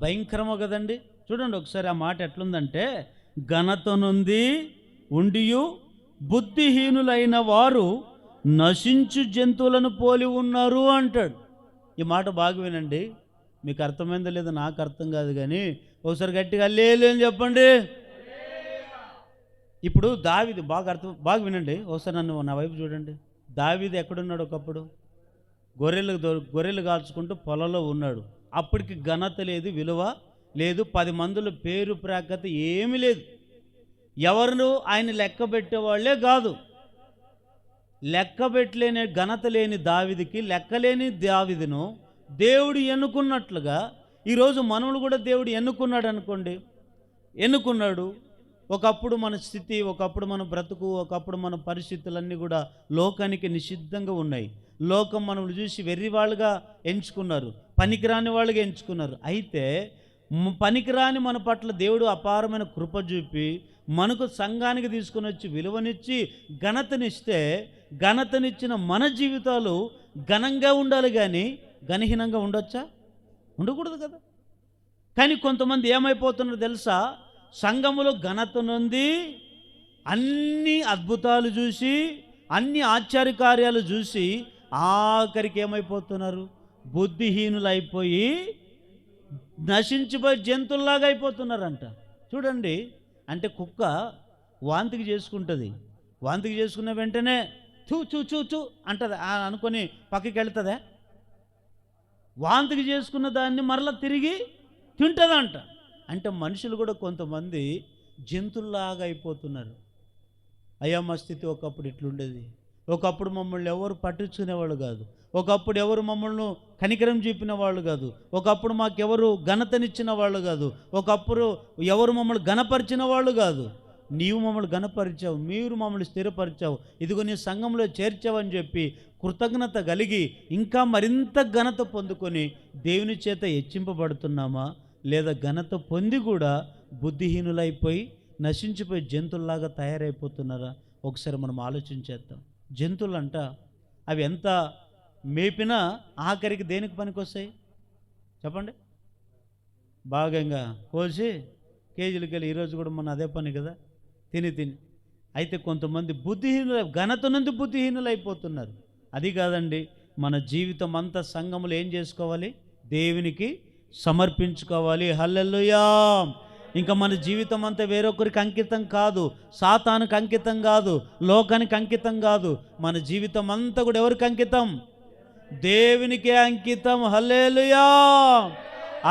Speaker 1: భయంకరమో కదండి. చూడండి ఒకసారి ఆ మాట ఎట్లుందంటే, ఘనత నుండి ఉండియు బుద్ధిహీనులైన వారు నశించు జంతువులను పోలి ఉన్నారు అంటాడు. ఈ మాట బాగా వినండి. మీకు అర్థమైందో లేదో నాకు అర్థం కాదు, కానీ ఒకసారి గట్టిగా హల్లెలూయా అని చెప్పండి. ఇప్పుడు దావీదు బాగా వినండి. ఒకసారి నా వైపు చూడండి. దావీదు ఎక్కడున్నాడు? ఒకప్పుడు గొర్రెలు కాల్చుకుంటూ పొలంలో ఉన్నాడు. అప్పటికి ఘనత లేదు, విలువ లేదు, 10 మందుల పేరు ప్రాఖ్యత ఏమీ లేదు. ఎవరు ఆయన లెక్క పెట్టేవాళ్లే కాదు. లెక్క పెట్టలేని ఘనత లేని దావీదుకి లెక్కలేని దావీదును దేవుడు ఎన్నుకున్నట్లుగా ఈరోజు మనల్ని కూడా దేవుడు ఎన్నుకున్నాడు అనుకోండి. ఎన్నుకున్నాడు. ఒకప్పుడు మన స్థితి, ఒకప్పుడు మన బ్రతుకు, ఒకప్పుడు మన పరిస్థితులన్నీ కూడా లోకానికి నిషిద్ధంగా ఉన్నాయి. లోకం మనల్ని చూసి వెర్రి వాళ్ళుగా ఎంచుకున్నారు, పనికిరాని వాళ్ళుగా ఎంచుకున్నారు. అయితే పనికిరాని మన పట్ల దేవుడు అపారమైన కృప చూపి మనకు సంఘానికి తీసుకుని వచ్చి విలువనిచ్చి ఘనతనిస్తే, ఘనతనిచ్చిన మన జీవితాలు ఘనంగా ఉండాలి, కానీ ఘనహీనంగా ఉండొచ్చా? ఉండకూడదు కదా. కానీ కొంతమంది ఏమైపోతున్నారో తెలుసా? సంఘములో ఘనత నుండి అన్ని అద్భుతాలు చూసి, అన్ని ఆశ్చర్యకార్యాలు చూసి ఆఖరికి ఏమైపోతున్నారు? బుద్ధిహీనులు అయిపోయి నశించిపోయి జంతువుల్లాగా అయిపోతున్నారంట. చూడండి, అంటే కుక్క వాంతికి చేసుకుంటుంది. వాంతికి చేసుకున్న వెంటనే చూ చూ చూ చూ అంటది అనుకొని పక్కకి వెళ్తుందా? వాంతికి చేసుకున్న దాన్ని మరలా తిరిగి తింటుందంట. అంటే మనుషులు కూడా కొంతమంది జంతువుల్లాగా అయిపోతున్నారు. అయ్యా మా స్థితి ఒకప్పుడు ఇట్లుండేది. ఒకప్పుడు మమ్మల్ని ఎవరు పట్టించుకునేవాళ్ళు కాదు. ఒకప్పుడు ఎవరు మమ్మల్ని కనికరం చూపిన వాళ్ళు కాదు. ఒకప్పుడు మాకెవరు ఘనతనిచ్చిన వాళ్ళు కాదు. ఒకప్పుడు ఎవరు మమ్మల్ని ఘనపరిచిన వాళ్ళు కాదు. నీవు మమ్మల్ని ఘనపరిచావు, మీరు మమ్మల్ని స్థిరపరిచావు, ఇదిగో నీ సంఘంలో చేర్చావని చెప్పి కృతజ్ఞత కలిగి ఇంకా మరింత ఘనత పొందుకొని దేవుని చేత హెచ్చింపబడుతున్నామా, లేదా ఘనత పొంది కూడా బుద్ధిహీనులైపోయి నశించిపోయి జంతువుల్లాగా తయారైపోతున్నారా? ఒకసారి మనం ఆలోచించేద్దాం. జంతువులంట అవి ఎంత మేపినా ఆఖరికి దేనికి పనికొస్తాయి చెప్పండి? భాగంగా కోసి కేజీలకి వెళ్ళి ఈరోజు కూడా మన అదే పని కదా, తిని అయితే కొంతమంది బుద్ధిహీనులు, ఘనత నుండి బుద్ధిహీనులు అయిపోతున్నారు. అది కాదండి, మన జీవితం అంతా సంఘములు ఏం చేసుకోవాలి? దేవునికి సమర్పించుకోవాలి. హల్లెలూయా. ఇంకా మన జీవితం అంతా వేరొకరికి అంకితం కాదు, సాతానుకు అంకితం కాదు, లోకానికి అంకితం కాదు. మన జీవితం అంతా కూడా ఎవరికి అంకితం? దేవునికే అంకితం. హల్లెలూయా.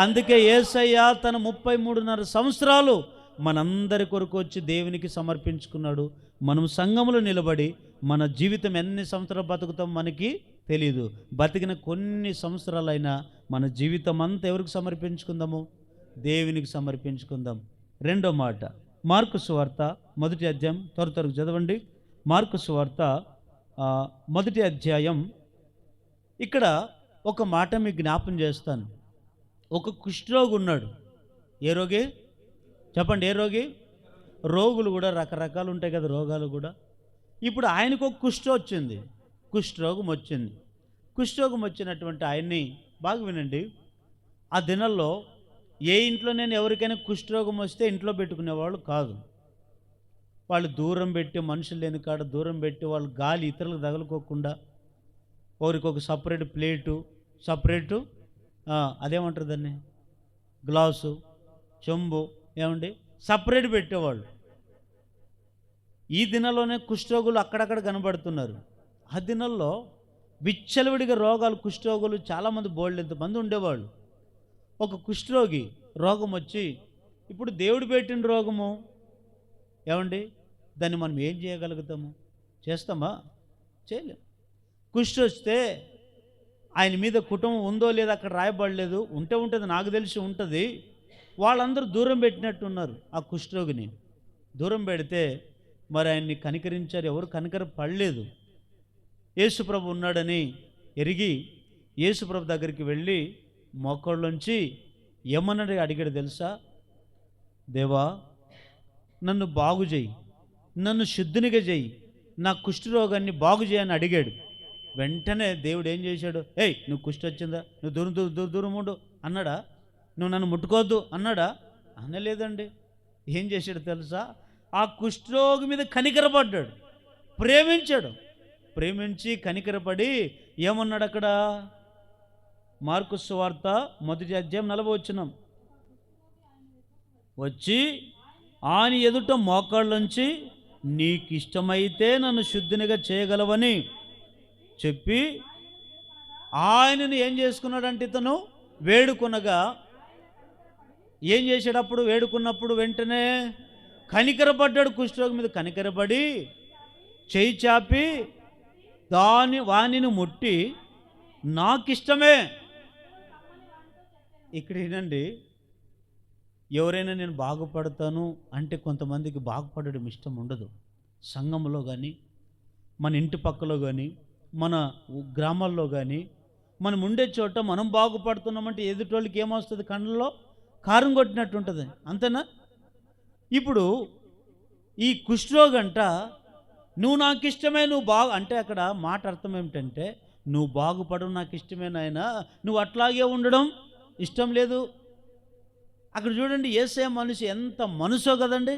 Speaker 1: అందుకే యేసయ్య తన 33.5 సంవత్సరాలు మనందరి కొరకు వచ్చి దేవునికి సమర్పించుకున్నాడు. మనం సంఘములో నిలబడి మన జీవితం ఎన్ని సంవత్సరాలు బతుకుతాం మనకి తెలీదు. బతికిన కొన్ని సంవత్సరాలైనా మన జీవితం అంతా ఎవరికి సమర్పించుకుందాము? దేవునికి సమర్పించుకుందాం. రెండో మాట, మార్కు సువార్త 1వ అధ్యాయం, త్వరగా చదవండి. మార్కు సువార్త 1వ అధ్యాయం. ఇక్కడ ఒక మాట మీకు జ్ఞాపం చేస్తాను. ఒక కుష్ఠరోగి ఉన్నాడు. ఏ రోగి చెప్పండి? ఏ రోగి? రోగులు కూడా రకరకాలు ఉంటాయి కదా, రోగాలు కూడా. ఇప్పుడు ఆయనకు ఒక కుష్ఠరోగం వచ్చింది. కుష్ఠరోగం వచ్చినటువంటి ఆయన్ని బాగా వినండి. ఆ దినాల్లో ఏ ఇంట్లో నేను ఎవరికైనా కుష్ఠరోగం వస్తే ఇంట్లో పెట్టుకునేవాళ్ళు కాదు. వాళ్ళు దూరం పెట్టి, మనుషులు లేని కాడ దూరం పెట్టి, వాళ్ళు గాలి ఇతరులకు తగులుకోకుండా ఒకరికి ఒక సపరేట్ ప్లేటు, సపరేటు అదేమంటారు దాన్ని, గ్లాసు, చెంబు, ఏమండి సపరేట్ పెట్టేవాళ్ళు. ఈ దినాల్లోనే కుష్ఠరోగులు అక్కడక్కడ కనబడుతున్నారు. ఆ దినాల్లో విచ్చలవిడిగా రోగాలు, కుష్ఠరోగులు చాలామంది, ఎంతమంది ఉండేవాళ్ళు. ఒక కుష్ఠరోగి రోగం వచ్చి, ఇప్పుడు దేవుడు పెట్టిన రోగము ఏమండి, దాన్ని మనం ఏం చేయగలుగుతాము? చేస్తామా? చేయలేం. కుష్ఠ వస్తే ఆయన మీద కుటుంబం ఉందో లేదో అక్కడ రాయబడలేదు, ఉంటుంది, నాకు తెలిసి ఉంటుంది. వాళ్ళందరూ దూరం పెట్టినట్టున్నారు. ఆ కుష్ఠరోగిని దూరం పెడితే మరి ఆయన్ని కనికరించారు, ఎవరు కనికర పడలేదు. యేసుప్రభు ఉన్నాడని ఎరిగి యేసుప్రభు దగ్గరికి వెళ్ళి మోకాళ్ళలోంచి ఏమన్నాడు అడిగాడు తెలుసా? దేవా, నన్ను బాగు చేయి, నన్ను శుద్ధినిగా చేయి, నా కుష్ఠరోగాన్ని బాగు చేయని అడిగాడు. వెంటనే దేవుడు ఏం చేశాడు? ఏయ్, నువ్వు కుష్ఠ వచ్చిందా, నువ్వు దూరం ఉండు అన్నాడా? నువ్వు నన్ను ముట్టుకోవద్దు అన్నాడా? అనలేదండి. ఏం చేశాడు తెలుసా? ఆ కుష్ఠరోగి మీద కనికరపడ్డాడు, ప్రేమించాడు. ప్రేమించి కనికరపడి ఏమన్నాడు అక్కడ? మార్కు సువార్త 1వ అధ్యాయం 40వ వచనం. వచ్చి ఆయన ఎదుట మోకాళ్ళుంచి, నీకు ఇష్టమైతే నన్ను శుద్ధినిగా చేయగలవని చెప్పి ఆయనను ఏం చేసుకున్నాడంటే, ఇతను వేడుకొనగా ఏం చేసేటప్పుడు, వేడుకున్నప్పుడు వెంటనే కనికరపడ్డాడు. కుష్ఠరోగి మీద కనికరపడి చేయి చాపి వానిని ముట్టి, నాకిష్టమే. ఇక్కడ ఏనండి, ఎవరైనా నేను బాగుపడతాను అంటే కొంతమందికి బాగుపడడం ఇష్టం ఉండదు. సంఘంలో కానీ, మన ఇంటి పక్కలో కానీ, మన గ్రామాల్లో కానీ, మనం ఉండే చోట మనం బాగుపడుతున్నామంటే ఎదుటోళ్ళకి ఏమొస్తుంది? కళ్ళలో కారం కొట్టినట్టు ఉంటుంది. అంతేనా? ఇప్పుడు ఈ కుష్ఠరోగంట, నువ్వు నాకు ఇష్టమే, నువ్వు అంటే అక్కడ మాట అర్థం ఏమిటంటే, నువ్వు బాగుపడడం నాకు ఇష్టమే నాయనా, నువ్వు అట్లాగే ఉండడం ఇష్టం లేదు. అక్కడ చూడండి, యేసయ్య మనసు ఎంత మనసో కదండి,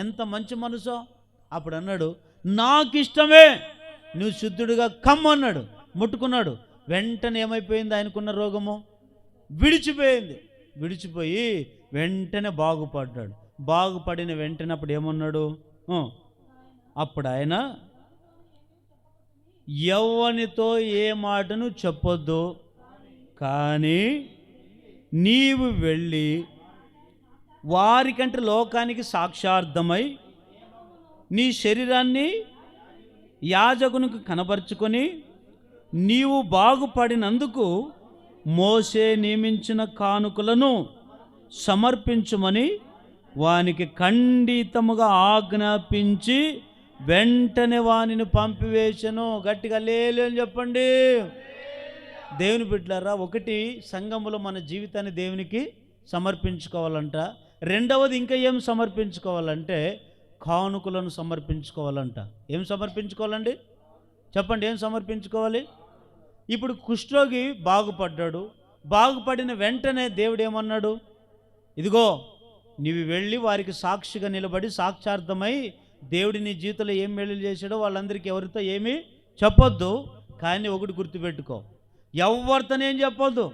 Speaker 1: ఎంత మంచి మనసో. అప్పుడు అన్నాడు, నాకు ఇష్టమే, నువ్వు శుద్ధుడిగా కమ్మన్నాడు. ముట్టుకున్నాడు. వెంటనే ఏమైపోయింది? ఆయనకున్న రోగము విడిచిపోయింది. విడిచిపోయి వెంటనే బాగుపడ్డాడు. బాగుపడిన వెంటనే అప్పుడు ఏమన్నాడు? అప్పుడు ఆయన ఎవ్వనితో ఏ మాటను చెప్పొద్దు, కానీ నీవు వెళ్ళి వారికంటే లోకానికి సాక్షార్థమై నీ శరీరాన్ని యాజకునికి కనబరుచుకొని నీవు బాగుపడినందుకు మోషే నియమించిన కానుకలను సమర్పించుమని వానికి ఖండితముగా ఆజ్ఞాపించి వెంటనే వానిని పంపివేశను. గట్టిగా హల్లెలూయా అని చెప్పండి. దేవుని బిడ్డలారా, ఒకటి సంఘములో మన జీవితాన్ని దేవునికి సమర్పించుకోవాలంట. రెండవది ఇంకా ఏం సమర్పించుకోవాలంటే కానుకలను సమర్పించుకోవాలంట. ఏం సమర్పించుకోవాలండి చెప్పండి, ఏం సమర్పించుకోవాలి? ఇప్పుడు కుష్ఠరోగి బాగుపడ్డాడు. బాగుపడిన వెంటనే దేవుడు ఏమన్నాడు? ఇదిగో నీవు వెళ్ళి వారికి సాక్షిగా నిలబడి సాక్షార్థమై దేవుడి నీ జీవితంలో ఏం మేలు చేశాడో వాళ్ళందరికీ ఎవరితో ఏమీ చెప్పొద్దు, కానీ ఒకటి గుర్తుపెట్టుకో, ఎవరితోనేం చెప్పొద్దు.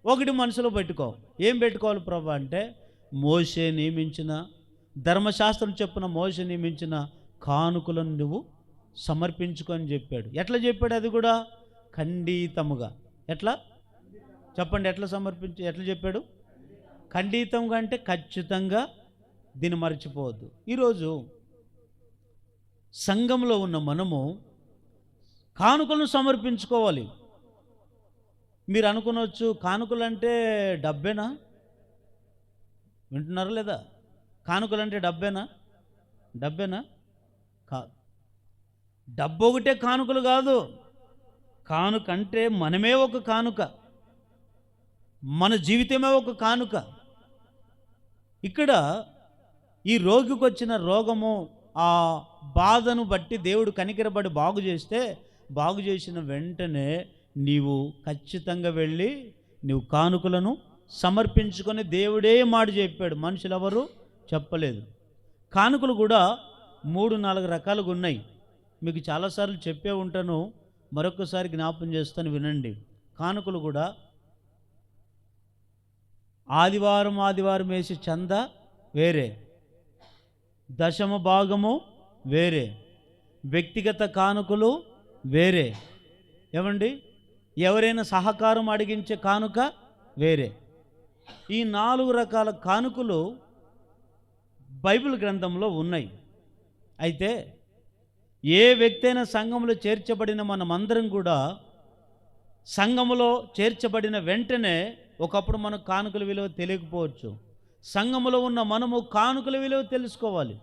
Speaker 1: ఒకటి మనసులో పెట్టుకో. ఏం పెట్టుకోవాలి ప్రభా అంటే, మోషే నియమించిన, ధర్మశాస్త్రం చెప్పున మోషే నియమించిన కానుకలను నువ్వు సమర్పించుకొని చెప్పాడు. ఎట్లా చెప్పాడు? అది కూడా ఖండితముగా. ఎట్లా చెప్పండి, ఎట్లా చెప్పాడు? ఖండితంగా అంటే ఖచ్చితంగా దీన్ని మర్చిపోవద్దు. ఈరోజు సంఘంలో ఉన్న మనము కానుకలను సమర్పించుకోవాలి. మీరు అనుకునవచ్చు, కానుకలు అంటే డబ్బేనా? వింటున్నారా లేదా? కానుకలు అంటే డబ్బేనా? కాదు. డబ్బు ఒకటే కానుకలు కాదు. కానుక అంటే మనమే ఒక కానుక, మన జీవితమే ఒక కానుక. ఇక్కడ ఈ రోగికి వచ్చిన రోగము, ఆ బాధను బట్టి దేవుడు కనికరబడి బాగు చేస్తే, బాగు చేసిన వెంటనే నీవు ఖచ్చితంగా వెళ్ళి నీవు కానుకలను సమర్పించుకొని, దేవుడే మాట చెప్పాడు, మనుషులు ఎవరు చెప్పలేదు. కానుకలు కూడా 3-4 రకాలుగా ఉన్నాయి. మీకు చాలాసార్లు చెప్పే ఉంటాను, మరొకసారి జ్ఞాపం చేస్తాను, వినండి. కానుకలు కూడా ఆదివారం వేసి చందా వేరే, దశమ భాగము వేరే, వ్యక్తిగత కానుకలు వేరే, ఏమండి ఎవరైనా సహకారం అడిగించే కానుక వేరే. ఈ 4 రకాల కానుకలు బైబిల్ గ్రంథంలో ఉన్నాయి. అయితే ఏ వ్యక్తి అయినా సంఘంలో చేర్చబడిన మనమందరం కూడా సంఘములో చేర్చబడిన వెంటనే ఒకప్పుడు మనకు కానుకల విలువ తెలియకపోవచ్చు. సంఘములో ఉన్న మనము కానుకల విలువ తెలుసుకోవాలి.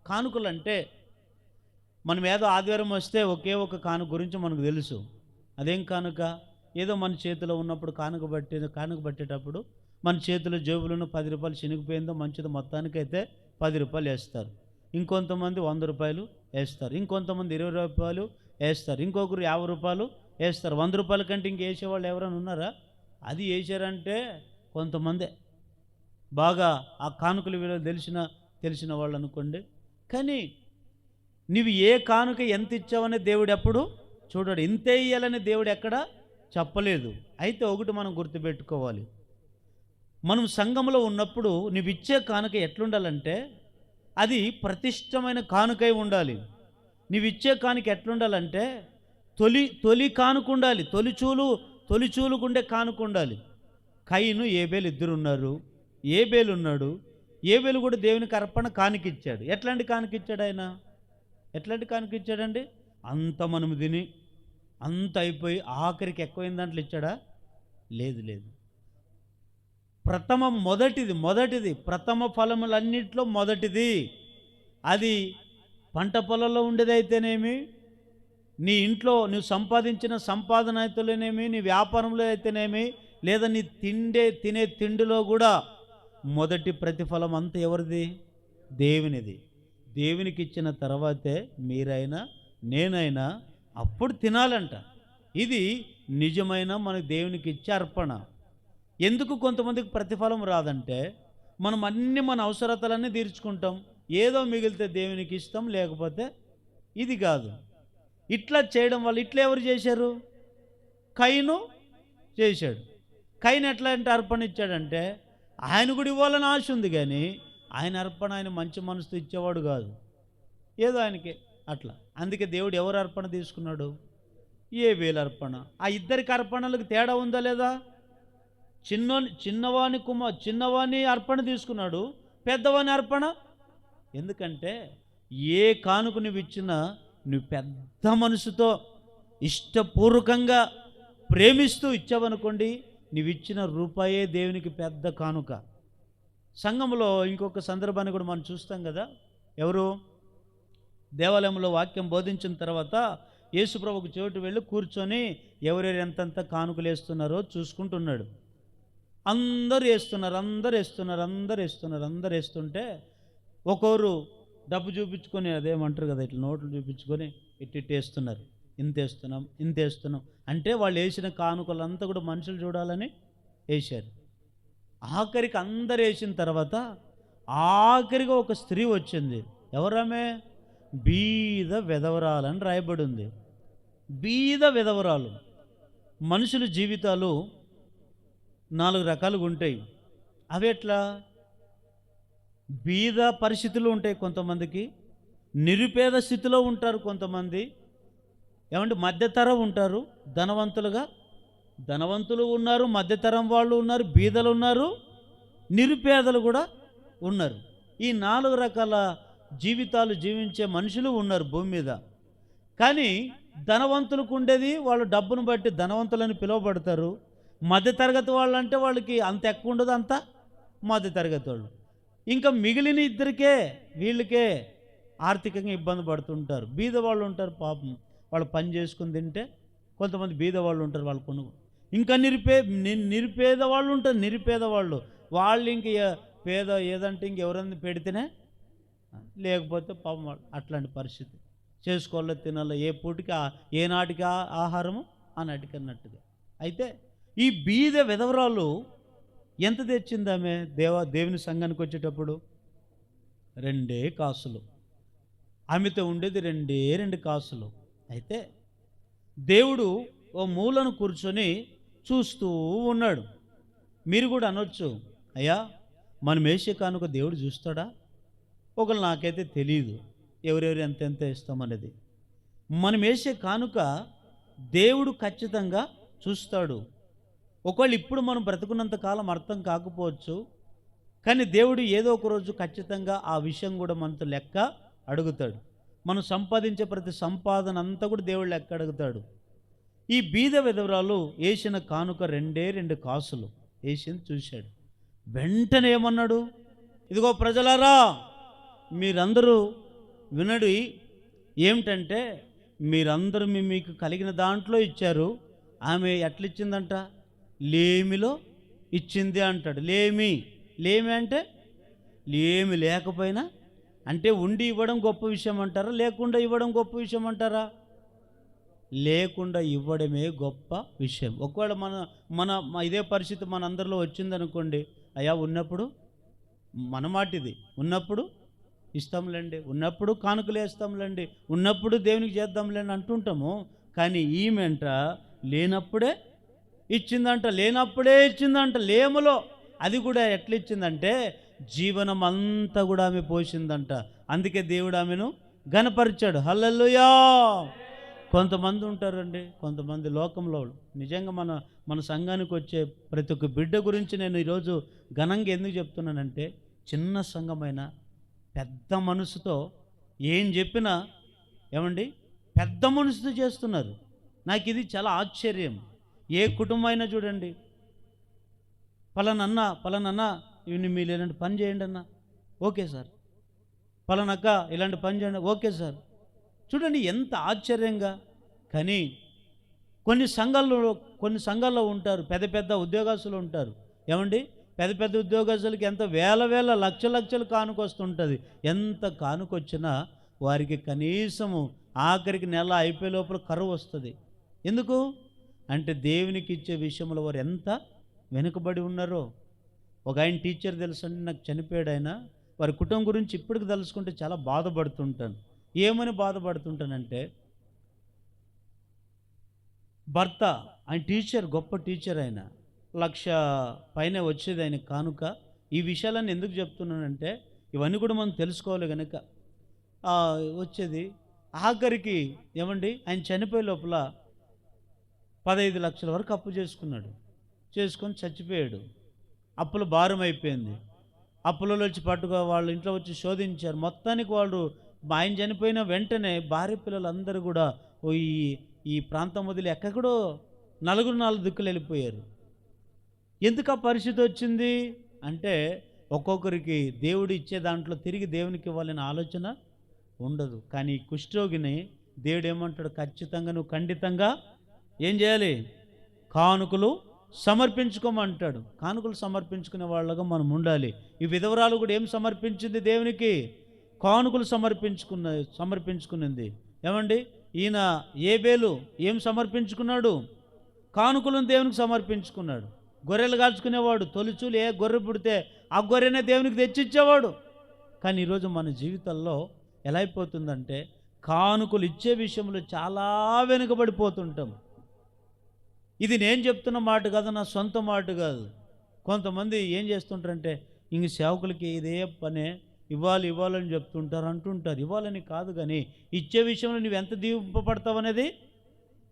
Speaker 1: కానుకలు అంటే, మనం ఏదో ఆదివారం వస్తే ఒకే ఒక కానుక గురించి మనకు తెలుసు. అదేం కానుక? ఏదో మన చేతిలో ఉన్నప్పుడు కానుక పట్టేటప్పుడు మన చేతిలో జేబులను 10 రూపాయలు చినిగిపోయిందో మంచిది, మొత్తానికైతే 10 రూపాయలు వేస్తారు. ఇంకొంతమంది 100 రూపాయలు వేస్తారు, ఇంకొంతమంది 20 రూపాయలు వేస్తారు, ఇంకొకరు 50 రూపాయలు వేస్తారు. 100 రూపాయల కంటే ఇంక వేసేవాళ్ళు ఎవరైనా ఉన్నారా? అది వేసారంటే కొంతమందే, బాగా ఆ కానుకల విలువ తెలిసిన వాళ్ళు అనుకోండి. కానీ నువ్వు ఏ కానుక ఎంత ఇచ్చావనే దేవుడు ఎప్పుడు చూడడు. ఇంతే ఇయ్యాలని దేవుడు ఎక్కడ చెప్పలేదు. అయితే ఒకటి మనం గుర్తుపెట్టుకోవాలి, మనం సంఘంలో ఉన్నప్పుడు నువ్వు ఇచ్చే కానుక ఎట్లుండాలంటే అది ప్రతిష్టమైన కానుకై ఉండాలి. నువ్వు ఇచ్చే కానుక ఎట్లుండాలంటే తొలి కానుక ఉండాలి. తొలిచూలుకుండే కానుక ఉండాలి. కయీను ఏబేలు ఇద్దరు ఉన్నారు. ఏబేలు ఉన్నాడు. ఏబేలు కూడా దేవునికి అర్పణ కానుకిచ్చాడు. ఎట్లాంటి కానుకిచ్చాడు ఆయన? ఎట్లాంటి కానుకిచ్చాడండి? అంత మనము తిని అంత అయిపోయి ఆఖరికి ఎక్కువైన దాంట్లో ఇచ్చాడా? లేదు. మొదటిది ప్రథమ ఫలములన్నింటిలో మొదటిది. అది పంట పొలంలో ఉండేదైతేనేమి, నీ ఇంట్లో నువ్వు సంపాదించిన సంపాదన అయితేనేమి, నీ వ్యాపారంలో అయితేనేమి, లేదా నీ తినే తిండిలో కూడా మొదటి ప్రతిఫలం అంతా ఎవరిది? దేవునిది. దేవునికి ఇచ్చిన తర్వాతే మీరైనా నేనైనా అప్పుడు తినాలంట. ఇది నిజమైన మనకు దేవునికి ఇచ్చే అర్పణ. ఎందుకు కొంతమందికి ప్రతిఫలం రాదంటే, మనం అన్ని మన అవసరతలన్నీ తీర్చుకుంటాం, ఏదో మిగిలితే దేవునికి ఇష్టం, లేకపోతే ఇది కాదు. ఇట్లా చేయడం వల్ల ఇట్లా ఎవరు చేశారు? కయీను చేశాడు. కయీను ఎట్లాంటి అర్పణ ఇచ్చాడంటే, ఆయన కూడా ఇవ్వాలని ఆశ ఉంది, కానీ ఆయన అర్పణ ఆయన మంచి మనసుతో ఇచ్చేవాడు కాదు, ఏదో ఆయనకి అట్లా. అందుకే దేవుడు ఎవరు అర్పణ తీసుకున్నాడు? ఏ వేలు అర్పణ. ఆ ఇద్దరికి అర్పణలకు తేడా ఉందా లేదా? చిన్నవాని అర్పణ తీసుకున్నాడు, పెద్దవాని అర్పణ. ఎందుకంటే ఏ కానుక నువ్వు ఇచ్చినా నువ్వు పెద్ద మనసుతో ఇష్టపూర్వకంగా ప్రేమిస్తూ ఇచ్చావనుకోండి, నువ్వు ఇచ్చిన రూపాయే దేవునికి పెద్ద కానుక. సంఘంలో ఇంకొక సందర్భాన్ని కూడా మనం చూస్తాం కదా. ఎవరు దేవాలయంలో వాక్యం బోధించిన తర్వాత యేసుప్రభుకు చోటు వెళ్ళి కూర్చొని ఎవరెవరు ఎంతంత కానుకలు వేస్తున్నారో చూసుకుంటున్నాడు. అందరూ వేస్తుంటే ఒకరు డబ్బు చూపించుకొని, అదేమంటారు కదా, ఇట్లా నోట్లు చూపించుకొని ఇట్టి వేస్తున్నారు. ఇంత వేస్తున్నాం అంటే వాళ్ళు వేసిన కానుకలంతా కూడా మనుషులు చూడాలని వేశారు. ఆఖరికి అందరు వేసిన తర్వాత ఆఖరిగా ఒక స్త్రీ వచ్చింది. ఎవరామె? బీద విధవరాలని రాయబడి ఉంది. బీద విధవరాలు. మనుషుల జీవితాలు 4 రకాలుగా ఉంటాయి. అవి ఎట్లా? బీద పరిస్థితులు ఉంటాయి కొంతమందికి, నిరుపేద స్థితిలో ఉంటారు కొంతమంది, మధ్యతరం ఉంటారు, ధనవంతులు ఉన్నారు, మధ్యతరం వాళ్ళు ఉన్నారు, బీదలు ఉన్నారు, నిరుపేదలు కూడా ఉన్నారు. ఈ 4 రకాల జీవితాలు జీవించే మనుషులు ఉన్నారు భూమి మీద. కానీ ధనవంతులకు ఉండేది, వాళ్ళు డబ్బును బట్టి ధనవంతులని పిలువబడతారు. మధ్యతరగతి వాళ్ళు అంటే వాళ్ళకి అంత ఎక్కువ ఉండదు, అంత మధ్యతరగతి వాళ్ళు. ఇంకా మిగిలిన ఇద్దరికే, వీళ్ళకే ఆర్థికంగా ఇబ్బంది పడుతుంటారు. బీద వాళ్ళు ఉంటారు, పాపం వాళ్ళు పని చేసుకుని తింటే. కొంతమంది బీద వాళ్ళు ఉంటారు, వాళ్ళు ఇంకా నిరుపేద వాళ్ళు ఉంటారు. నిరుపేద వాళ్ళు ఇంక పేద ఏదంటే ఇంకెవరన్నా పెడితేనే, లేకపోతే పాపం అట్లాంటి పరిస్థితి. చేసుకోవాలో తినాలో, ఏ పూటికి ఏనాటికి ఆహారము ఆనాటికి అన్నట్టుగా. అయితే ఈ బీద విధవరాలు ఎంత తెచ్చిందామె దేవుని సంఘానికి వచ్చేటప్పుడు? 2 కాసులు. ఆమెతో ఉండేది 2 కాసులు. అయితే దేవుడు ఓ మూలను కూర్చొని చూస్తూ ఉన్నాడు. మీరు కూడా అనొచ్చు, అయ్యా మనం వేసే కానుక దేవుడు చూస్తాడా? ఒకళ్ళు నాకైతే తెలియదు ఎవరెవరు ఎంతెంత ఇస్తామనేది. మనం వేసే కానుక దేవుడు ఖచ్చితంగా చూస్తాడు. ఒకవేళ ఇప్పుడు మనం బ్రతుకున్నంత కాలం అర్థం కాకపోవచ్చు, కానీ దేవుడు ఏదో ఒక రోజు ఖచ్చితంగా ఆ విషయం కూడా మనతో లెక్క అడుగుతాడు. మనం సంపాదించే ప్రతి సంపాదన అంతా కూడా దేవుడు లెక్క అడుగుతాడు. ఈ బీద విధవరాలు వేసిన కానుక 2 కాసులు వేసింది చూశాడు. వెంటనే ఏమన్నాడు? ఇదిగో ప్రజలారా, మీరందరూ వినడి. ఏమిటంటే మీరందరూ మీకు కలిగిన దాంట్లో ఇచ్చారు. ఆమె ఎట్లిచ్చిందంట? లేమిలో ఇచ్చింది అంటాడు. లేమి అంటే లేమి లేకపోయినా, అంటే ఉండి ఇవ్వడం గొప్ప విషయం అంటారా, లేకుండా ఇవ్వడం గొప్ప విషయం అంటారా? లేకుండా ఇవ్వడమే గొప్ప విషయం. ఒకవేళ మన ఇదే పరిస్థితి మన అందరిలో వచ్చిందనుకోండి, అయ్యా ఉన్నప్పుడు మన మాటిది, ఉన్నప్పుడు ఇస్తాంలేండి, ఉన్నప్పుడు కానుకలు వేస్తాంలేండి, ఉన్నప్పుడు దేవునికి చేద్దాంలేండి అంటుంటాము. కానీ ఈమెంట లేనప్పుడే ఇచ్చిందంట, లేములో. అది కూడా ఎట్లా ఇచ్చిందంటే జీవనం అంతా కూడా ఆమె పోసిందంట. అందుకే దేవుడు ఆమెను ఘనపరిచాడు. హల్లెలూయా. కొంతమంది ఉంటారండి, కొంతమంది లోకంలో నిజంగా మన సంఘానికి వచ్చే ప్రతి ఒక్క బిడ్డ గురించి నేను ఈరోజు ఘనంగా ఎందుకు చెప్తున్నానంటే, చిన్న సంఘమైన పెద్ద మనసుతో ఏం చెప్పినా పెద్ద మనసుతో చేస్తున్నారు. నాకు ఇది చాలా ఆశ్చర్యం. ఏ కుటుంబం అయినా చూడండి, పలానన్నా ఇవి మీరు ఇలాంటి పని చేయండి అన్న, ఓకే సార్. పలానక్క ఇలాంటి పని చేయండి, ఓకే సార్. చూడండి ఎంత ఆశ్చర్యంగా. కానీ కొన్ని సంఘాల్లో ఉంటారు, పెద్ద ఉద్యోగస్తులు ఉంటారు. పెద్ద ఉద్యోగస్తులకి ఎంత వేల లక్షలు కానుకొస్తుంటుంది. ఎంత కానుకొచ్చినా వారికి కనీసము ఆఖరికి నెల అయిపోయే లోపల కరువు వస్తుంది. ఎందుకు అంటే దేవునికి ఇచ్చే విషయంలో వారు ఎంత వెనుకబడి ఉన్నారో. ఒక ఆయన టీచర్ తెలుసండి, నాకు చనిపోయాడు ఆయన. వారి కుటుంబం గురించి ఇప్పటికి తెలుసుకుంటే చాలా బాధపడుతుంటాను. ఏమని బాధపడుతుంటానంటే, భర్త ఆయన టీచర్, గొప్ప టీచర్, ఆయన 1,00,000 పైనే వచ్చేది ఆయన కానుక. ఈ విషయాలన్నీ ఎందుకు చెప్తున్నానంటే, ఇవన్నీ కూడా మనం తెలుసుకోవాలి కనుక వచ్చేది. ఆఖరికి ఆయన చనిపోయే లోపల 15 లక్షల వరకు అప్పు చేసుకొని చచ్చిపోయాడు. అప్పుల భారం అయిపోయింది. అప్పులలో వచ్చి పట్టుకో వాళ్ళ ఇంట్లో వచ్చి శోధించారు. మొత్తానికి వాళ్ళు ఆయన చనిపోయిన వెంటనే భార్య పిల్లలందరూ కూడా ఈ ఈ ప్రాంతం వదిలి ఎక్కడో నలుగురు నాలుగు దిక్కులు వెళ్ళిపోయారు. ఎందుకు ఆ పరిస్థితి వచ్చింది అంటే, ఒక్కొక్కరికి దేవుడు ఇచ్చే దాంట్లో తిరిగి దేవునికి ఇవ్వాలనే ఆలోచన ఉండదు. కానీ ఈ కుష్ఠరోగిని దేవుడు ఏమంటాడు, ఖచ్చితంగా నువ్వు ఖండితంగా ఏం చేయాలి, కానుకలు సమర్పించుకోమంటాడు. కానుకలు సమర్పించుకునే వాళ్ళగా మనం ఉండాలి. ఈ విధవరాలు కూడా ఏం సమర్పించింది దేవునికి, కానుకలు సమర్పించుకున్నది. ఏమండి, ఈయన ఏబేలు ఏం సమర్పించుకున్నాడు, కానుకలను దేవునికి సమర్పించుకున్నాడు. గొర్రెలు కాల్చుకునేవాడు, తొలిచూలు ఏ గొర్రె పుడితే ఆ గొర్రెనే దేవునికి తెచ్చిచ్చేవాడు. కానీ ఈరోజు మన జీవితాల్లో ఎలా అయిపోతుందంటే, కానుకలు ఇచ్చే విషయంలో చాలా వెనుకబడిపోతుంటాం. ఇది నేను చెప్తున్న మాట కాదు, నా సొంత మాట కాదు. కొంతమంది ఏం చేస్తుంటారంటే, ఇంక సేవకులకి ఇదే పనే, ఇవ్వాలని చెప్తుంటారు, అంటుంటారు. ఇవ్వాలని కాదు, కానీ ఇచ్చే విషయంలో నువ్వు ఎంత దీవింపబడతావు అనేది,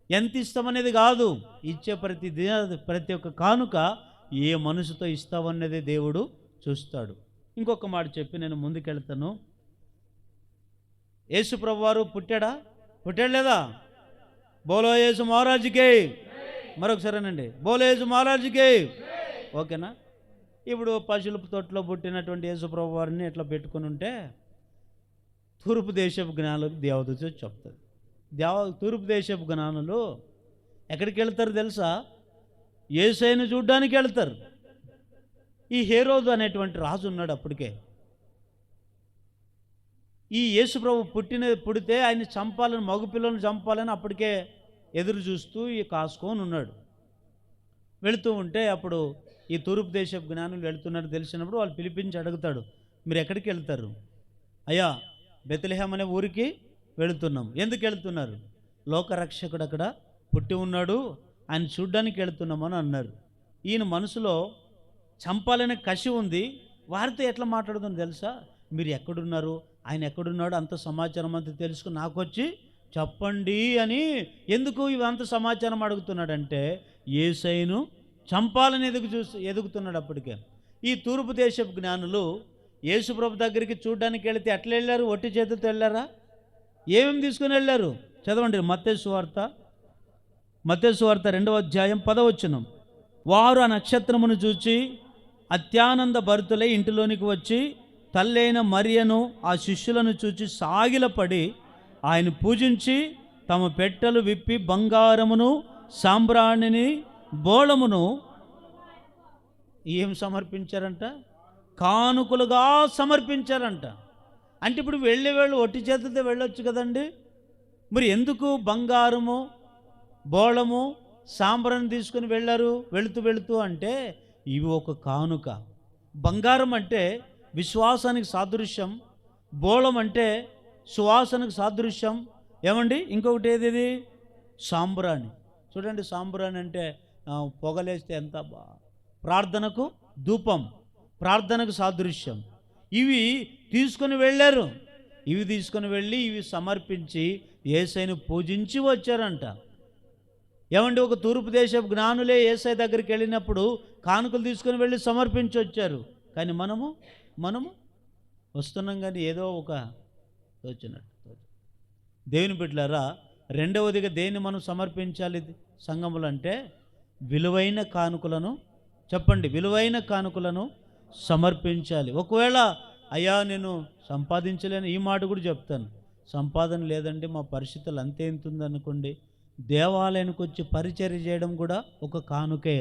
Speaker 1: ఎంత ఇస్తామనేది కాదు. ఇచ్చే ప్రతి ఒక్క కానుక ఏ మనసుతో ఇస్తావనేది దేవుడు చూస్తాడు. ఇంకొక మాట చెప్పి నేను ముందుకెళ్తాను. యేసు ప్రభువారు పుట్టాడు లేదా? బోలో యేసు మహారాజుకే. మరొకసారేనండి, బోలో యేసు మహారాజుకే. ఓకేనా? ఇప్పుడు పశువుల తొట్టులో పుట్టినటువంటి యేసు ప్రభువారిని ఎట్లా పెట్టుకుని ఉంటే, తూర్పు దేశపు జ్ఞానులకు దేవదూత చెప్తుంది. తూర్పు దేశపు జ్ఞానులు ఎక్కడికి వెళ్తారు తెలుసా? యేసయ్యను చూడ్డానికి వెళ్తారు. ఈ హేరోదు అనేటువంటి రాజు ఉన్నాడు అప్పటికే. ఈ యేసు ప్రభు పుడితే ఆయన చంపాలని, మగపిల్లలను చంపాలని అప్పటికే ఎదురు చూస్తూ కాసుకొని ఉన్నాడు. వెళుతూ ఉంటే అప్పుడు ఈ తూర్పు దేశపు జ్ఞానులు వెళుతున్నట్టు తెలిసినప్పుడు వాళ్ళు పిలిపించి అడుగుతాడు, మీరు ఎక్కడికి వెళ్తారు? అయ్యా, బెత్లెహేం అనే ఊరికి వెళుతున్నాం. ఎందుకు వెళుతున్నారు? లోకరక్షకుడు అక్కడ పుట్టి ఉన్నాడు, ఆయన చూడ్డానికి వెళుతున్నామని అన్నారు. ఈయన మనసులో చంపాలనే కసి ఉంది. వారితో ఎట్లా మాట్లాడుతుందో తెలుసా? మీరు ఎక్కడున్నారు, ఆయన ఎక్కడున్నాడు, అంత సమాచారం అంతా తెలుసుకుని నాకు వచ్చి చెప్పండి అని. ఎందుకు ఇవంత సమాచారం అడుగుతున్నాడంటే, యేసయ్యను చంపాలని ఎదుగుతున్నాడు అప్పటికే. ఈ తూర్పు దేశపు జ్ఞానులు యేసుప్రభు దగ్గరికి చూడడానికి వెళితే ఎట్లా వెళ్ళారు? ఒట్టి చేతులతో వెళ్ళారా? ఏమేమి తీసుకుని వెళ్ళారు? చదవండి, మత్తయి సువార్త 2వ అధ్యాయం 10వ వచనం. వారు ఆ నక్షత్రమును చూచి అత్యానంద భరితులై ఇంటిలోనికి వచ్చి తల్లైన మరియను ఆ శిష్యులను చూచి సాగిలపడి ఆయన పూజించి తమ పెట్టెలు విప్పి బంగారమును సాంబ్రాణిని బోళమును ఏం సమర్పించారంట? కానుకలుగా సమర్పించారంట. అంటే ఇప్పుడు వెళ్ళేవాళ్ళు ఒట్టి చేతులతో వెళ్ళొచ్చు కదండి. మరి ఎందుకు బంగారము బోళము సాంబ్రాన్ని తీసుకుని వెళ్ళారు? వెళుతూ అంటే ఇవి ఒక కానుక. బంగారం అంటే విశ్వాసానికి సాదృశ్యం, బోళం అంటే సువాసనకు సాదృశ్యం. ఏమండి, ఇంకొకటి ఏది? సాంబ్రాణి. చూడండి, సాంబ్రాణి అంటే పొగలేస్తే ఎంత ప్రార్థనకు ధూపం, ప్రార్థనకు సాదృశ్యం. ఇవి తీసుకొని వెళ్ళారు. ఇవి తీసుకొని వెళ్ళి ఇవి సమర్పించి యేసయ్యను పూజించి వచ్చారంట. ఏమండి, ఒక తూర్పు దేశపు జ్ఞానులే యేసయ్య దగ్గరికి వెళ్ళినప్పుడు కానుకలు తీసుకొని వెళ్ళి సమర్పించి వచ్చారు. కానీ మనము వస్తున్నాం, కానీ ఏదో ఒక వచ్చినట్టు. దేవుని బిడ్డలారా, రెండవదిగా దేన్ని మనం సమర్పించాలి సంఘములు అంటే, విలువైన కానుకలను, చెప్పండి, విలువైన కానుకలను సమర్పించాలి. ఒకవేళ అయ్యా నేను సంపాదించలేను, ఈ మాట కూడా చెప్తాను, సంపాదన లేదంటే మా పరిస్థితులు అంతే ఎంతుందనుకోండి, దేవాలయానికి వచ్చి పరిచర్య చేయడం కూడా ఒక కానుకే.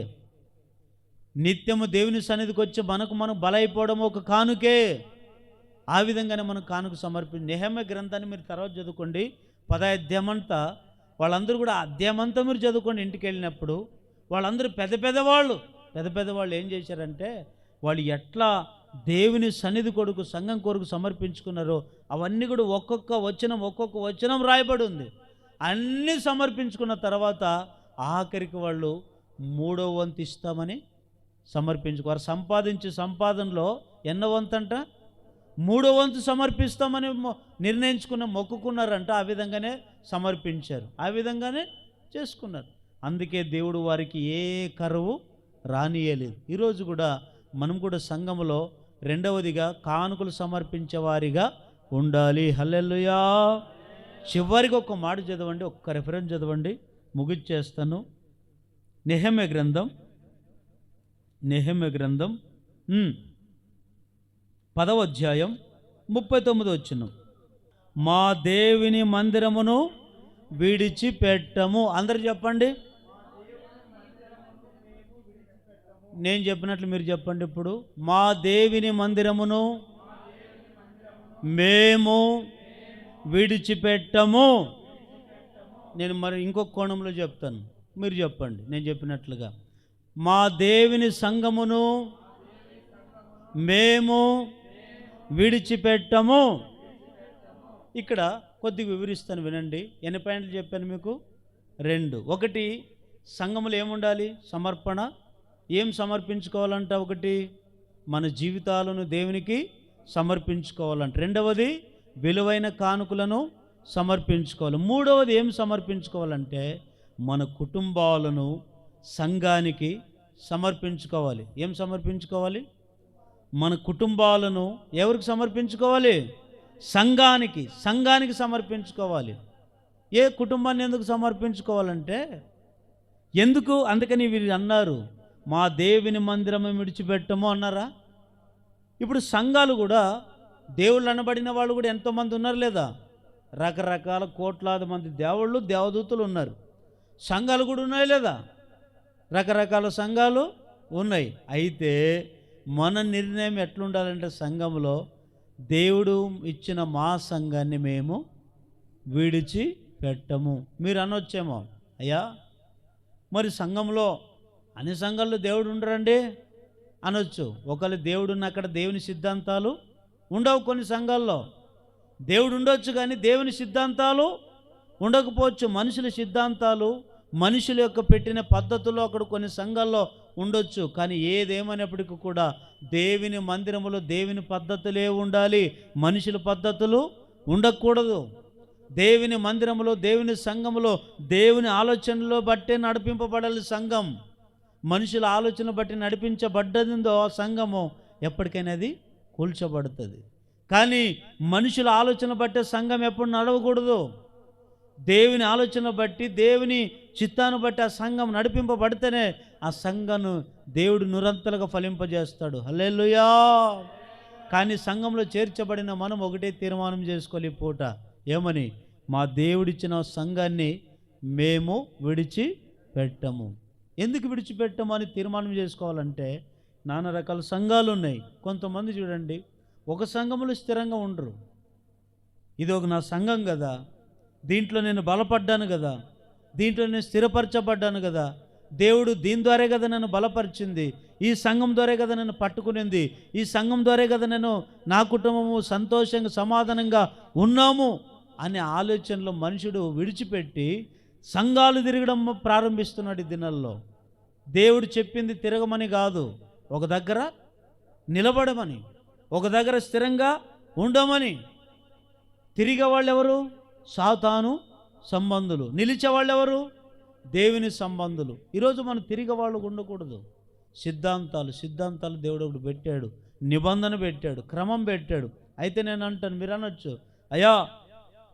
Speaker 1: నిత్యము దేవుని సన్నిధికి వచ్చి మనం బలైపోవడం ఒక కానుకే. ఆ విధంగానే మనం కానుక సమర్పించి, నెహెమ్యా గ్రంథాన్ని మీరు తర్వాత చదువుకోండి, 10వ అధ్యాయమంతా, వాళ్ళందరూ కూడా అధ్యాయమంతా మీరు చదువుకోండి. ఇంటికి వెళ్ళినప్పుడు వాళ్ళందరూ పెద్దవాళ్ళు ఏం చేశారంటే, వాళ్ళు ఎట్లా దేవుని సన్నిధి కొరకు, సంఘం కొరకు సమర్పించుకున్నారో అవన్నీ కూడా ఒక్కొక్క వచనం రాయబడి ఉంది. అన్నీ సమర్పించుకున్న తర్వాత ఆఖరికి వాళ్ళు 3వ వంతు ఇస్తామని వారు సంపాదించే సంపాదనలో ఎన్నో వంతంట? 3వ వంతు సమర్పిస్తామని మొక్కుకున్నారంట. ఆ విధంగానే సమర్పించారు, ఆ విధంగానే చేసుకున్నారు. అందుకే దేవుడు వారికి ఏ కరువు రానియలేదు. ఈరోజు కూడా మనం కూడా సంఘములో రెండవదిగా కానుకలు సమర్పించే వారిగా ఉండాలి. హల్లెలూయా. చివరికి ఒక మాట చదవండి, ఒక్క రెఫరెన్స్ చదవండి, ముగిచ్చేస్తాను. నెహెమ్యా గ్రంథం 10వ అధ్యాయం 39వ వచనం. మా దేవుని మందిరమును విడిచిపెట్టము. అందరు చెప్పండి. నేను చెప్పినట్లు మీరు చెప్పండి. ఇప్పుడు మా దేవుని మందిరమును మేము విడిచిపెట్టము. నేను మరి ఇంకొక కోణంలో చెప్తాను, మీరు చెప్పండి నేను చెప్పినట్లుగా. మా దేవుని సంఘమును మేము విడిచిపెట్టము. ఇక్కడ కొద్దిగా వివరిస్తాను, వినండి. ఎన్ని పాయింట్లు చెప్పాను మీకు? 2. ఒకటి, సంఘములో ఏముండాలి? సమర్పణ. ఏం సమర్పించుకోవాలంట? ఒకటి, మన జీవితాలను దేవునికి సమర్పించుకోవాలంట. రెండవది, విలువైన కానుకలను సమర్పించుకోవాలి. మూడవది ఏం సమర్పించుకోవాలంటే మన కుటుంబాలను సంఘానికి సమర్పించుకోవాలి. ఏం సమర్పించుకోవాలి? మన కుటుంబాలను ఎవరికి సమర్పించుకోవాలి? సంఘానికి సమర్పించుకోవాలి. ఏ కుటుంబాన్ని ఎందుకు సమర్పించుకోవాలంటే ఎందుకు? అందుకని వీళ్ళు అన్నారు, మా దేవుని మందిరము విడిచిపెట్టము అన్నారా? ఇప్పుడు సంఘాలు కూడా, దేవుళ్ళు అనబడిన వాళ్ళు కూడా ఎంతోమంది ఉన్నారు లేదా? రకరకాల కోట్లాది మంది దేవుళ్ళు, దేవదూతలు ఉన్నారు. సంఘాలు కూడా ఉన్నాయి లేదా? రకరకాల సంఘాలు ఉన్నాయి. అయితే మన నిర్ణయం ఎట్లుండాలంటే సంఘంలో దేవుడు ఇచ్చిన మా సంఘాన్ని మేము విడిచిపెట్టము. మీరు అనొచ్చేమో, అయ్యా మరి సంఘంలో అన్ని సంఘాల్లో దేవుడు ఉండరండి అనొచ్చు. ఒకవేళ దేవుడున్న అక్కడ దేవుని సిద్ధాంతాలు ఉండవు. కొన్ని సంఘాల్లో దేవుడు ఉండొచ్చు కానీ దేవుని సిద్ధాంతాలు ఉండకపోవచ్చు. మనుషుల సిద్ధాంతాలు, మనుషుల యొక్క పెట్టిన పద్ధతుల్లో అక్కడ కొన్ని సంఘాల్లో ఉండొచ్చు. కానీ ఏదేమైనప్పటికీ కూడా దేవుని మందిరములో దేవుని పద్ధతులే ఉండాలి, మనుషుల పద్ధతులు ఉండకూడదు. దేవుని మందిరములో, దేవుని సంఘములో దేవుని ఆలోచనలో బట్టే నడిపింపబడాలి సంఘం. మనుషుల ఆలోచన బట్టి నడిపించబడ్డదిందో ఆ సంఘము ఎప్పటికైనా అది కూల్చబడుతుంది. కానీ మనుషుల ఆలోచన బట్టే సంఘం ఎప్పుడు నడవకూడదు. దేవుని ఆలోచన బట్టి, దేవుని చిత్తాన్ని బట్టి ఆ సంఘం నడిపింపబడితేనే ఆ సంఘను దేవుడు నిరంతరంగా ఫలింపజేస్తాడు. హల్లెలూయా. కానీ సంఘంలో చేర్చబడిన మనం ఒకటే తీర్మానం చేసుకోవాలి ఈ పూట. ఏమని? మా దేవుడిచ్చిన సంఘాన్ని మేము విడిచిపెట్టము. ఎందుకు విడిచిపెట్టము అని తీర్మానం చేసుకోవాలంటే నానా రకాల సంఘాలు ఉన్నాయి. కొంతమంది చూడండి, ఒక సంఘంలో స్థిరంగా ఉండరు. ఇది ఒక నా సంఘం కదా, దీంట్లో నేను బలపడ్డాను కదా, దీంట్లో నేను స్థిరపరచబడ్డాను కదా, దేవుడు దీని ద్వారా కదా నన్ను బలపరిచింది, ఈ సంఘం ద్వారా కదా నన్ను పట్టుకునింది, ఈ సంఘం ద్వారా కదా నేను నా కుటుంబము సంతోషంగా సమాధానంగా ఉన్నాము అనే ఆలోచనలో మనుషుడు విడిచిపెట్టి సంఘాలు తిరగడం ప్రారంభిస్తున్నాడు ఈ దినాల్లో. దేవుడు చెప్పింది తిరగమని కాదు, ఒక దగ్గర నిలబడమని, ఒక దగ్గర స్థిరంగా ఉండమని. తిరిగే వాళ్ళు ఎవరు? సాతాను సంబంధులు. నిలిచేవాళ్ళు ఎవరు? దేవుని సంబంధులు. ఈరోజు మనం తిరిగే వాళ్ళు ఉండకూడదు. సిద్ధాంతాలు దేవుడు ఒకటి పెట్టాడు, నిబంధన పెట్టాడు, క్రమం పెట్టాడు. అయితే నేను అంటాను, మీరు అనొచ్చు, అయ్యా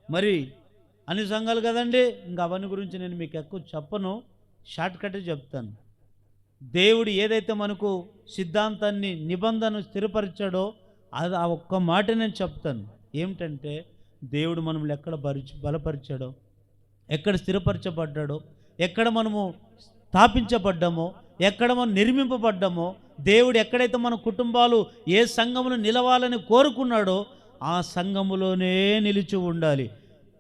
Speaker 1: మరి అన్ని సంఘాలు కదండి, ఇంకా అవన్నీ గురించి నేను మీకు ఎక్కువ చెప్పను, షార్ట్ కట్ చెప్తాను. దేవుడు ఏదైతే మనకు సిద్ధాంతాన్ని, నిబంధన స్థిరపరిచాడో అది ఆ ఒక్క మాట నేను చెప్తాను. ఏమిటంటే దేవుడు మనల్ని ఎక్కడ బలపరిచాడో, ఎక్కడ స్థిరపరచబడ్డాడో, ఎక్కడ మనము స్థాపించబడ్డామో, ఎక్కడ మనం నిర్మింపబడ్డామో, దేవుడు ఎక్కడైతే మన కుటుంబాలు ఏ సంఘమును నిలవాలని కోరుకున్నాడో ఆ సంఘములోనే నిలిచి ఉండాలి.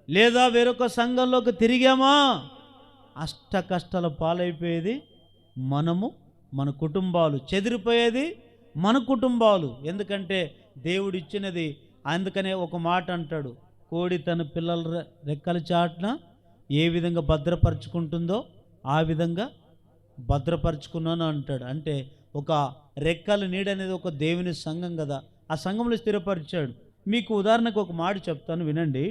Speaker 1: లేదా వేరొక సంఘంలోకి తిరిగామా అష్ట కష్టాల పాలైపోయేది మనము, మన కుటుంబాలు చెదిరిపోయేది మన కుటుంబాలు. ఎందుకంటే దేవుడు ఇచ్చినది. అందుకనే ఒక మాట అంటాడు, కోడి తన పిల్లల రెక్కల చాటున ఏ విధంగా భద్రపరుచుకుంటుందో ఆ విధంగా భద్రపరుచుకున్నాను అంటాడు. అంటే ఒక రెక్కల నీడ అనేది ఒక దేవుని సంఘం కదా, ఆ సంఘంలో స్థిరపరిచాడు. మీకు ఉదాహరణకు ఒక మాట చెప్తాను, వినండి.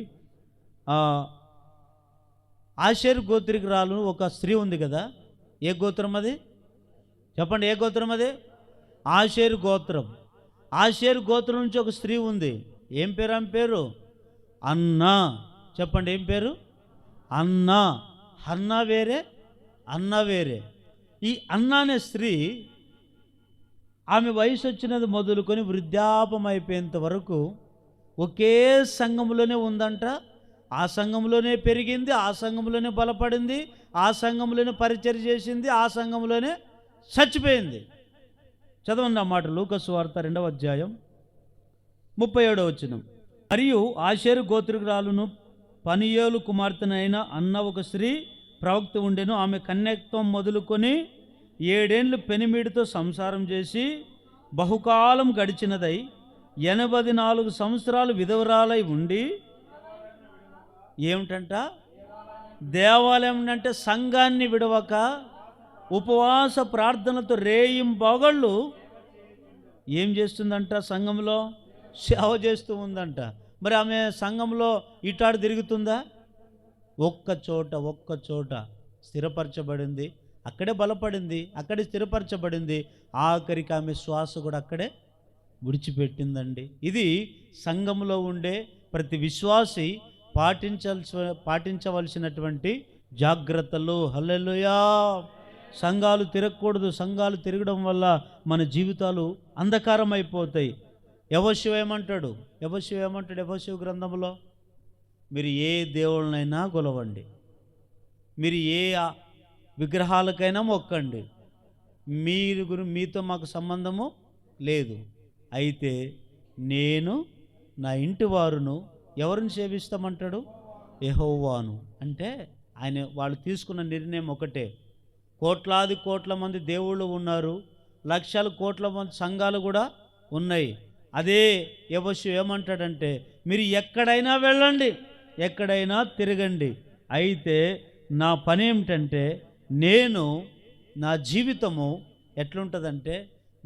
Speaker 1: ఆషేరు గోత్రికురాలు ఒక స్త్రీ ఉంది కదా, ఏ గోత్రం అది చెప్పండి, ఏ గోత్రం అది? ఆషేరు గోత్రం. ఆషేరు గోత్రం నుంచి ఒక స్త్రీ ఉంది. ఏం పేరు ఆమె పేరు? అన్నా. చెప్పండి, ఏం పేరు? అన్నా. అన్నా వేరే, అన్న వేరే. ఈ అన్నా అనే స్త్రీ ఆమె వయసు వచ్చినది మొదలుకొని వృద్ధాపం అయిపోయేంత వరకు ఒకే సంఘంలోనే ఉందంట. ఆ సంఘంలోనే పెరిగింది, ఆ సంఘంలోనే బలపడింది, ఆ సంఘంలోనే పరిచర్య చేసింది, ఆ సంఘంలోనే చచ్చిపోయింది. చదవండి ఆ మాట, లూకా సువార్త 2వ అధ్యాయం 37వ వచనం. మరియు ఆషేరు గోత్రికురాలును పనియేలు కుమార్తెనైన అన్న ఒక స్త్రీ ప్రవక్త ఉండెను. ఆమె కన్యత్వం మొదలుకొని 7 ఏండ్లు పెనిమిడితో సంసారం చేసి బహుకాలం గడిచినదై 84 సంవత్సరాలు విధవరాలై ఉండి, ఏమిటంట? దేవాలయం అంటే సంఘాన్ని విడవక ఉపవాస ప్రార్థనతో రేయింబగళ్ళు ఏం చేస్తుందంట? సంఘంలో సేవ చేస్తూ ఉందంట. మరి ఆమె సంఘంలో ఇటాడు తిరుగుతుందా? ఒక్క చోట స్థిరపరచబడింది, అక్కడే బలపడింది, అక్కడే స్థిరపరచబడింది. ఆఖరికి ఆమె శ్వాస కూడా అక్కడే విడిచిపెట్టిందండి. ఇది సంఘంలో ఉండే ప్రతి విశ్వాసి పాటించవలసినటువంటి జాగ్రత్తలు. హల్లెలూయా. సంఘాలు తిరగకూడదు. సంఘాలు తిరగడం వల్ల మన జీవితాలు అంధకారం అయిపోతాయి. యెహోషువ ఏమంటాడు? యెహోషువ గ్రంథంలో, మీరు ఏ దేవుళ్ళనైనా కొలవండి, మీరు ఏ విగ్రహాలకైనా మొక్కండి, మీతో మాకు సంబంధము లేదు. అయితే నేను నా ఇంటి వారును ఎవరిని సేవిస్తామంటాడు? యెహోవాను. అంటే వాళ్ళు తీసుకున్న నిర్ణయం ఒకటే. కోట్ల మంది దేవుళ్ళు ఉన్నారు, లక్షల కోట్ల మంది సంఘాలు కూడా ఉన్నాయి. అదే యెహోషువ ఏమంటాడంటే, మీరు ఎక్కడైనా వెళ్ళండి, ఎక్కడైనా తిరగండి, అయితే నా పని ఏమిటంటే, నేను నా జీవితము ఎట్లుంటుందంటే,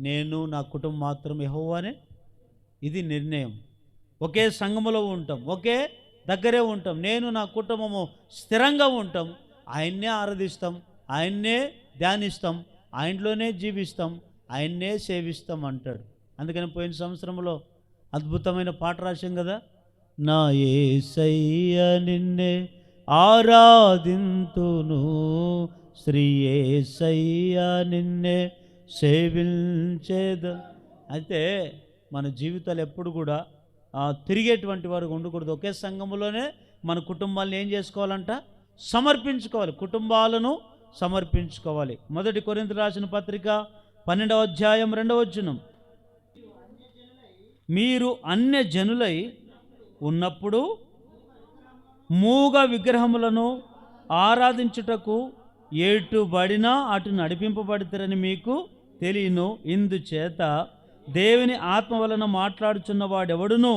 Speaker 1: నేను నా కుటుంబం మాత్రం యెహోవానే. ఇది నిర్ణయం. ఒకే సంఘములో ఉంటాం, ఒకే దగ్గరే ఉంటాం, నేను నా కుటుంబము స్థిరంగా ఉంటాం, ఆయన్నే ఆరాధిస్తాం, ఆయన్నే ధ్యానిస్తాం, ఆయనలోనే జీవిస్తాం, ఆయన్నే సేవిస్తాం అంటాడు. అందుకని పోయిన సంవత్సరంలో అద్భుతమైన పాట రాశాం కదా, నా యేసయ్య నిన్నే ఆరాధింతును, శ్రీ యేసయ్య నిన్నే సేవించేద. అయితే మన జీవితాలు ఎప్పుడు కూడా తిరిగేటువంటి వారు ఉండకూడదు. ఒకే సంఘములోనే మన కుటుంబాలను ఏం చేసుకోవాలంట? సమర్పించుకోవాలి, కుటుంబాలను సమర్పించుకోవాలి. 1 కొరింథీయులకు రాసిన పత్రిక 12వ అధ్యాయం 2వ వచనం. మీరు అన్య జనులై ఉన్నప్పుడు మూగ విగ్రహములను ఆరాధించుటకు ఎటుబడినా అటు నడిపింపబడతారని మీకు తెలియను. ఇందుచేత దేవుని ఆత్మ వలన మాట్లాడుచున్నవాడెవడును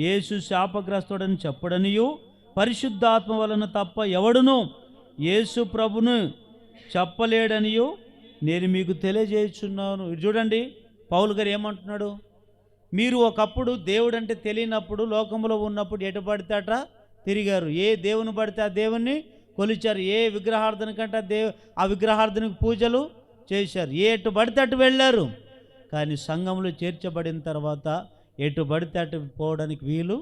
Speaker 1: యేసు శాపగ్రస్తుడని చెప్పడనియు, పరిశుద్ధాత్మ వలన తప్ప ఎవడును యేసు ప్రభును చెప్పలేడనియు నేను మీకు తెలియజేయుచున్నాను. చూడండి, పౌలు గారు ఏమంటున్నాడు? మీరు ఒకప్పుడు దేవుడు అంటే తెలియనప్పుడు, లోకంలో ఉన్నప్పుడు ఎటు పడితేట తిరిగారు, ఏ దేవుని పడితే ఆ దేవుణ్ణి కొలిచారు, ఏ విగ్రహార్థన కంటే ఆ విగ్రహార్థనకు పూజలు చేశారు, ఎటు పడితే అటు వెళ్ళారు. కానీ సంఘంలో చేర్చబడిన తర్వాత ఎటు పడితే అటు పోవడానికి వీలు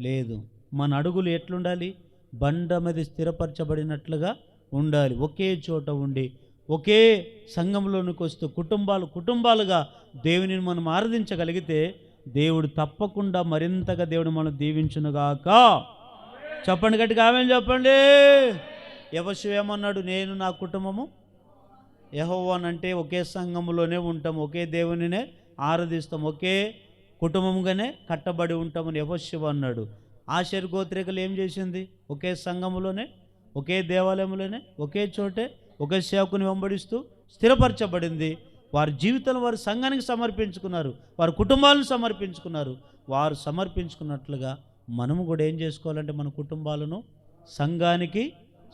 Speaker 1: లేదు. మన అడుగులు ఎట్లుండాలి? బండ మీద స్థిరపరచబడినట్లుగా ఉండాలి. ఒకే చోట ఉండి ఒకే సంఘంలోనికి వస్తూ కుటుంబాలుగా దేవునిని మనం ఆరాధించగలిగితే దేవుడు తప్పకుండా మరింతగా దేవుడు మనం దీవించునుగాక. చెప్పండి, గట్టిగా ఆమేన్ చెప్పండి. యెహోషువ ఏమన్నాడు? నేను నా కుటుంబము యెహోవానంటే ఒకే సంఘములోనే ఉంటాం, ఒకే దేవునినే ఆరాధిస్తాం, ఒకే కుటుంబంగానే కట్టబడి ఉంటామని యెహోషువ అన్నాడు. ఆషేరు గోత్రికులు ఏం చేసింది? ఒకే సంఘములోనే, ఒకే దేవాలయంలోనే, ఒకే చోటే ఒకే సేవకుని వెంబడిస్తూ స్థిరపరచబడింది. వారి జీవితాలను వారి సంఘానికి సమర్పించుకున్నారు, వారి కుటుంబాలను సమర్పించుకున్నారు. వారు సమర్పించుకున్నట్లుగా మనము కూడా ఏం చేసుకోవాలంటే మన కుటుంబాలను సంఘానికి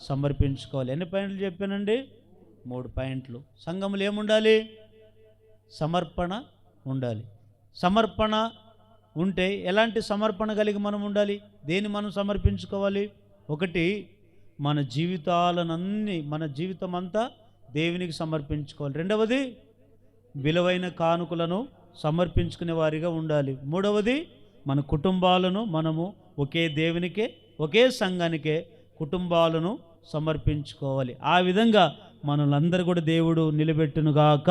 Speaker 1: సమర్పించుకోవాలి. ఎన్ని పాయింట్లు చెప్పానండి? 3 పాయింట్లు. సంఘములు ఏముండాలి? సమర్పణ ఉండాలి. సమర్పణ ఉంటే ఎలాంటి సమర్పణ కలిగి మనం ఉండాలి? దేన్ని మనం సమర్పించుకోవాలి? 1, మన జీవితం అంతా దేవునికి సమర్పించుకోవాలి. రెండవది, విలువైన కానుకలను సమర్పించుకునే వారిగా ఉండాలి. మూడవది, మన కుటుంబాలను మనము ఒకే దేవునికే, ఒకే సంఘానికే కుటుంబాలను సమర్పించుకోవాలి. ఆ విధంగా మనల్ని అందరూ కూడా దేవుడు నిలబెట్టునుగాక.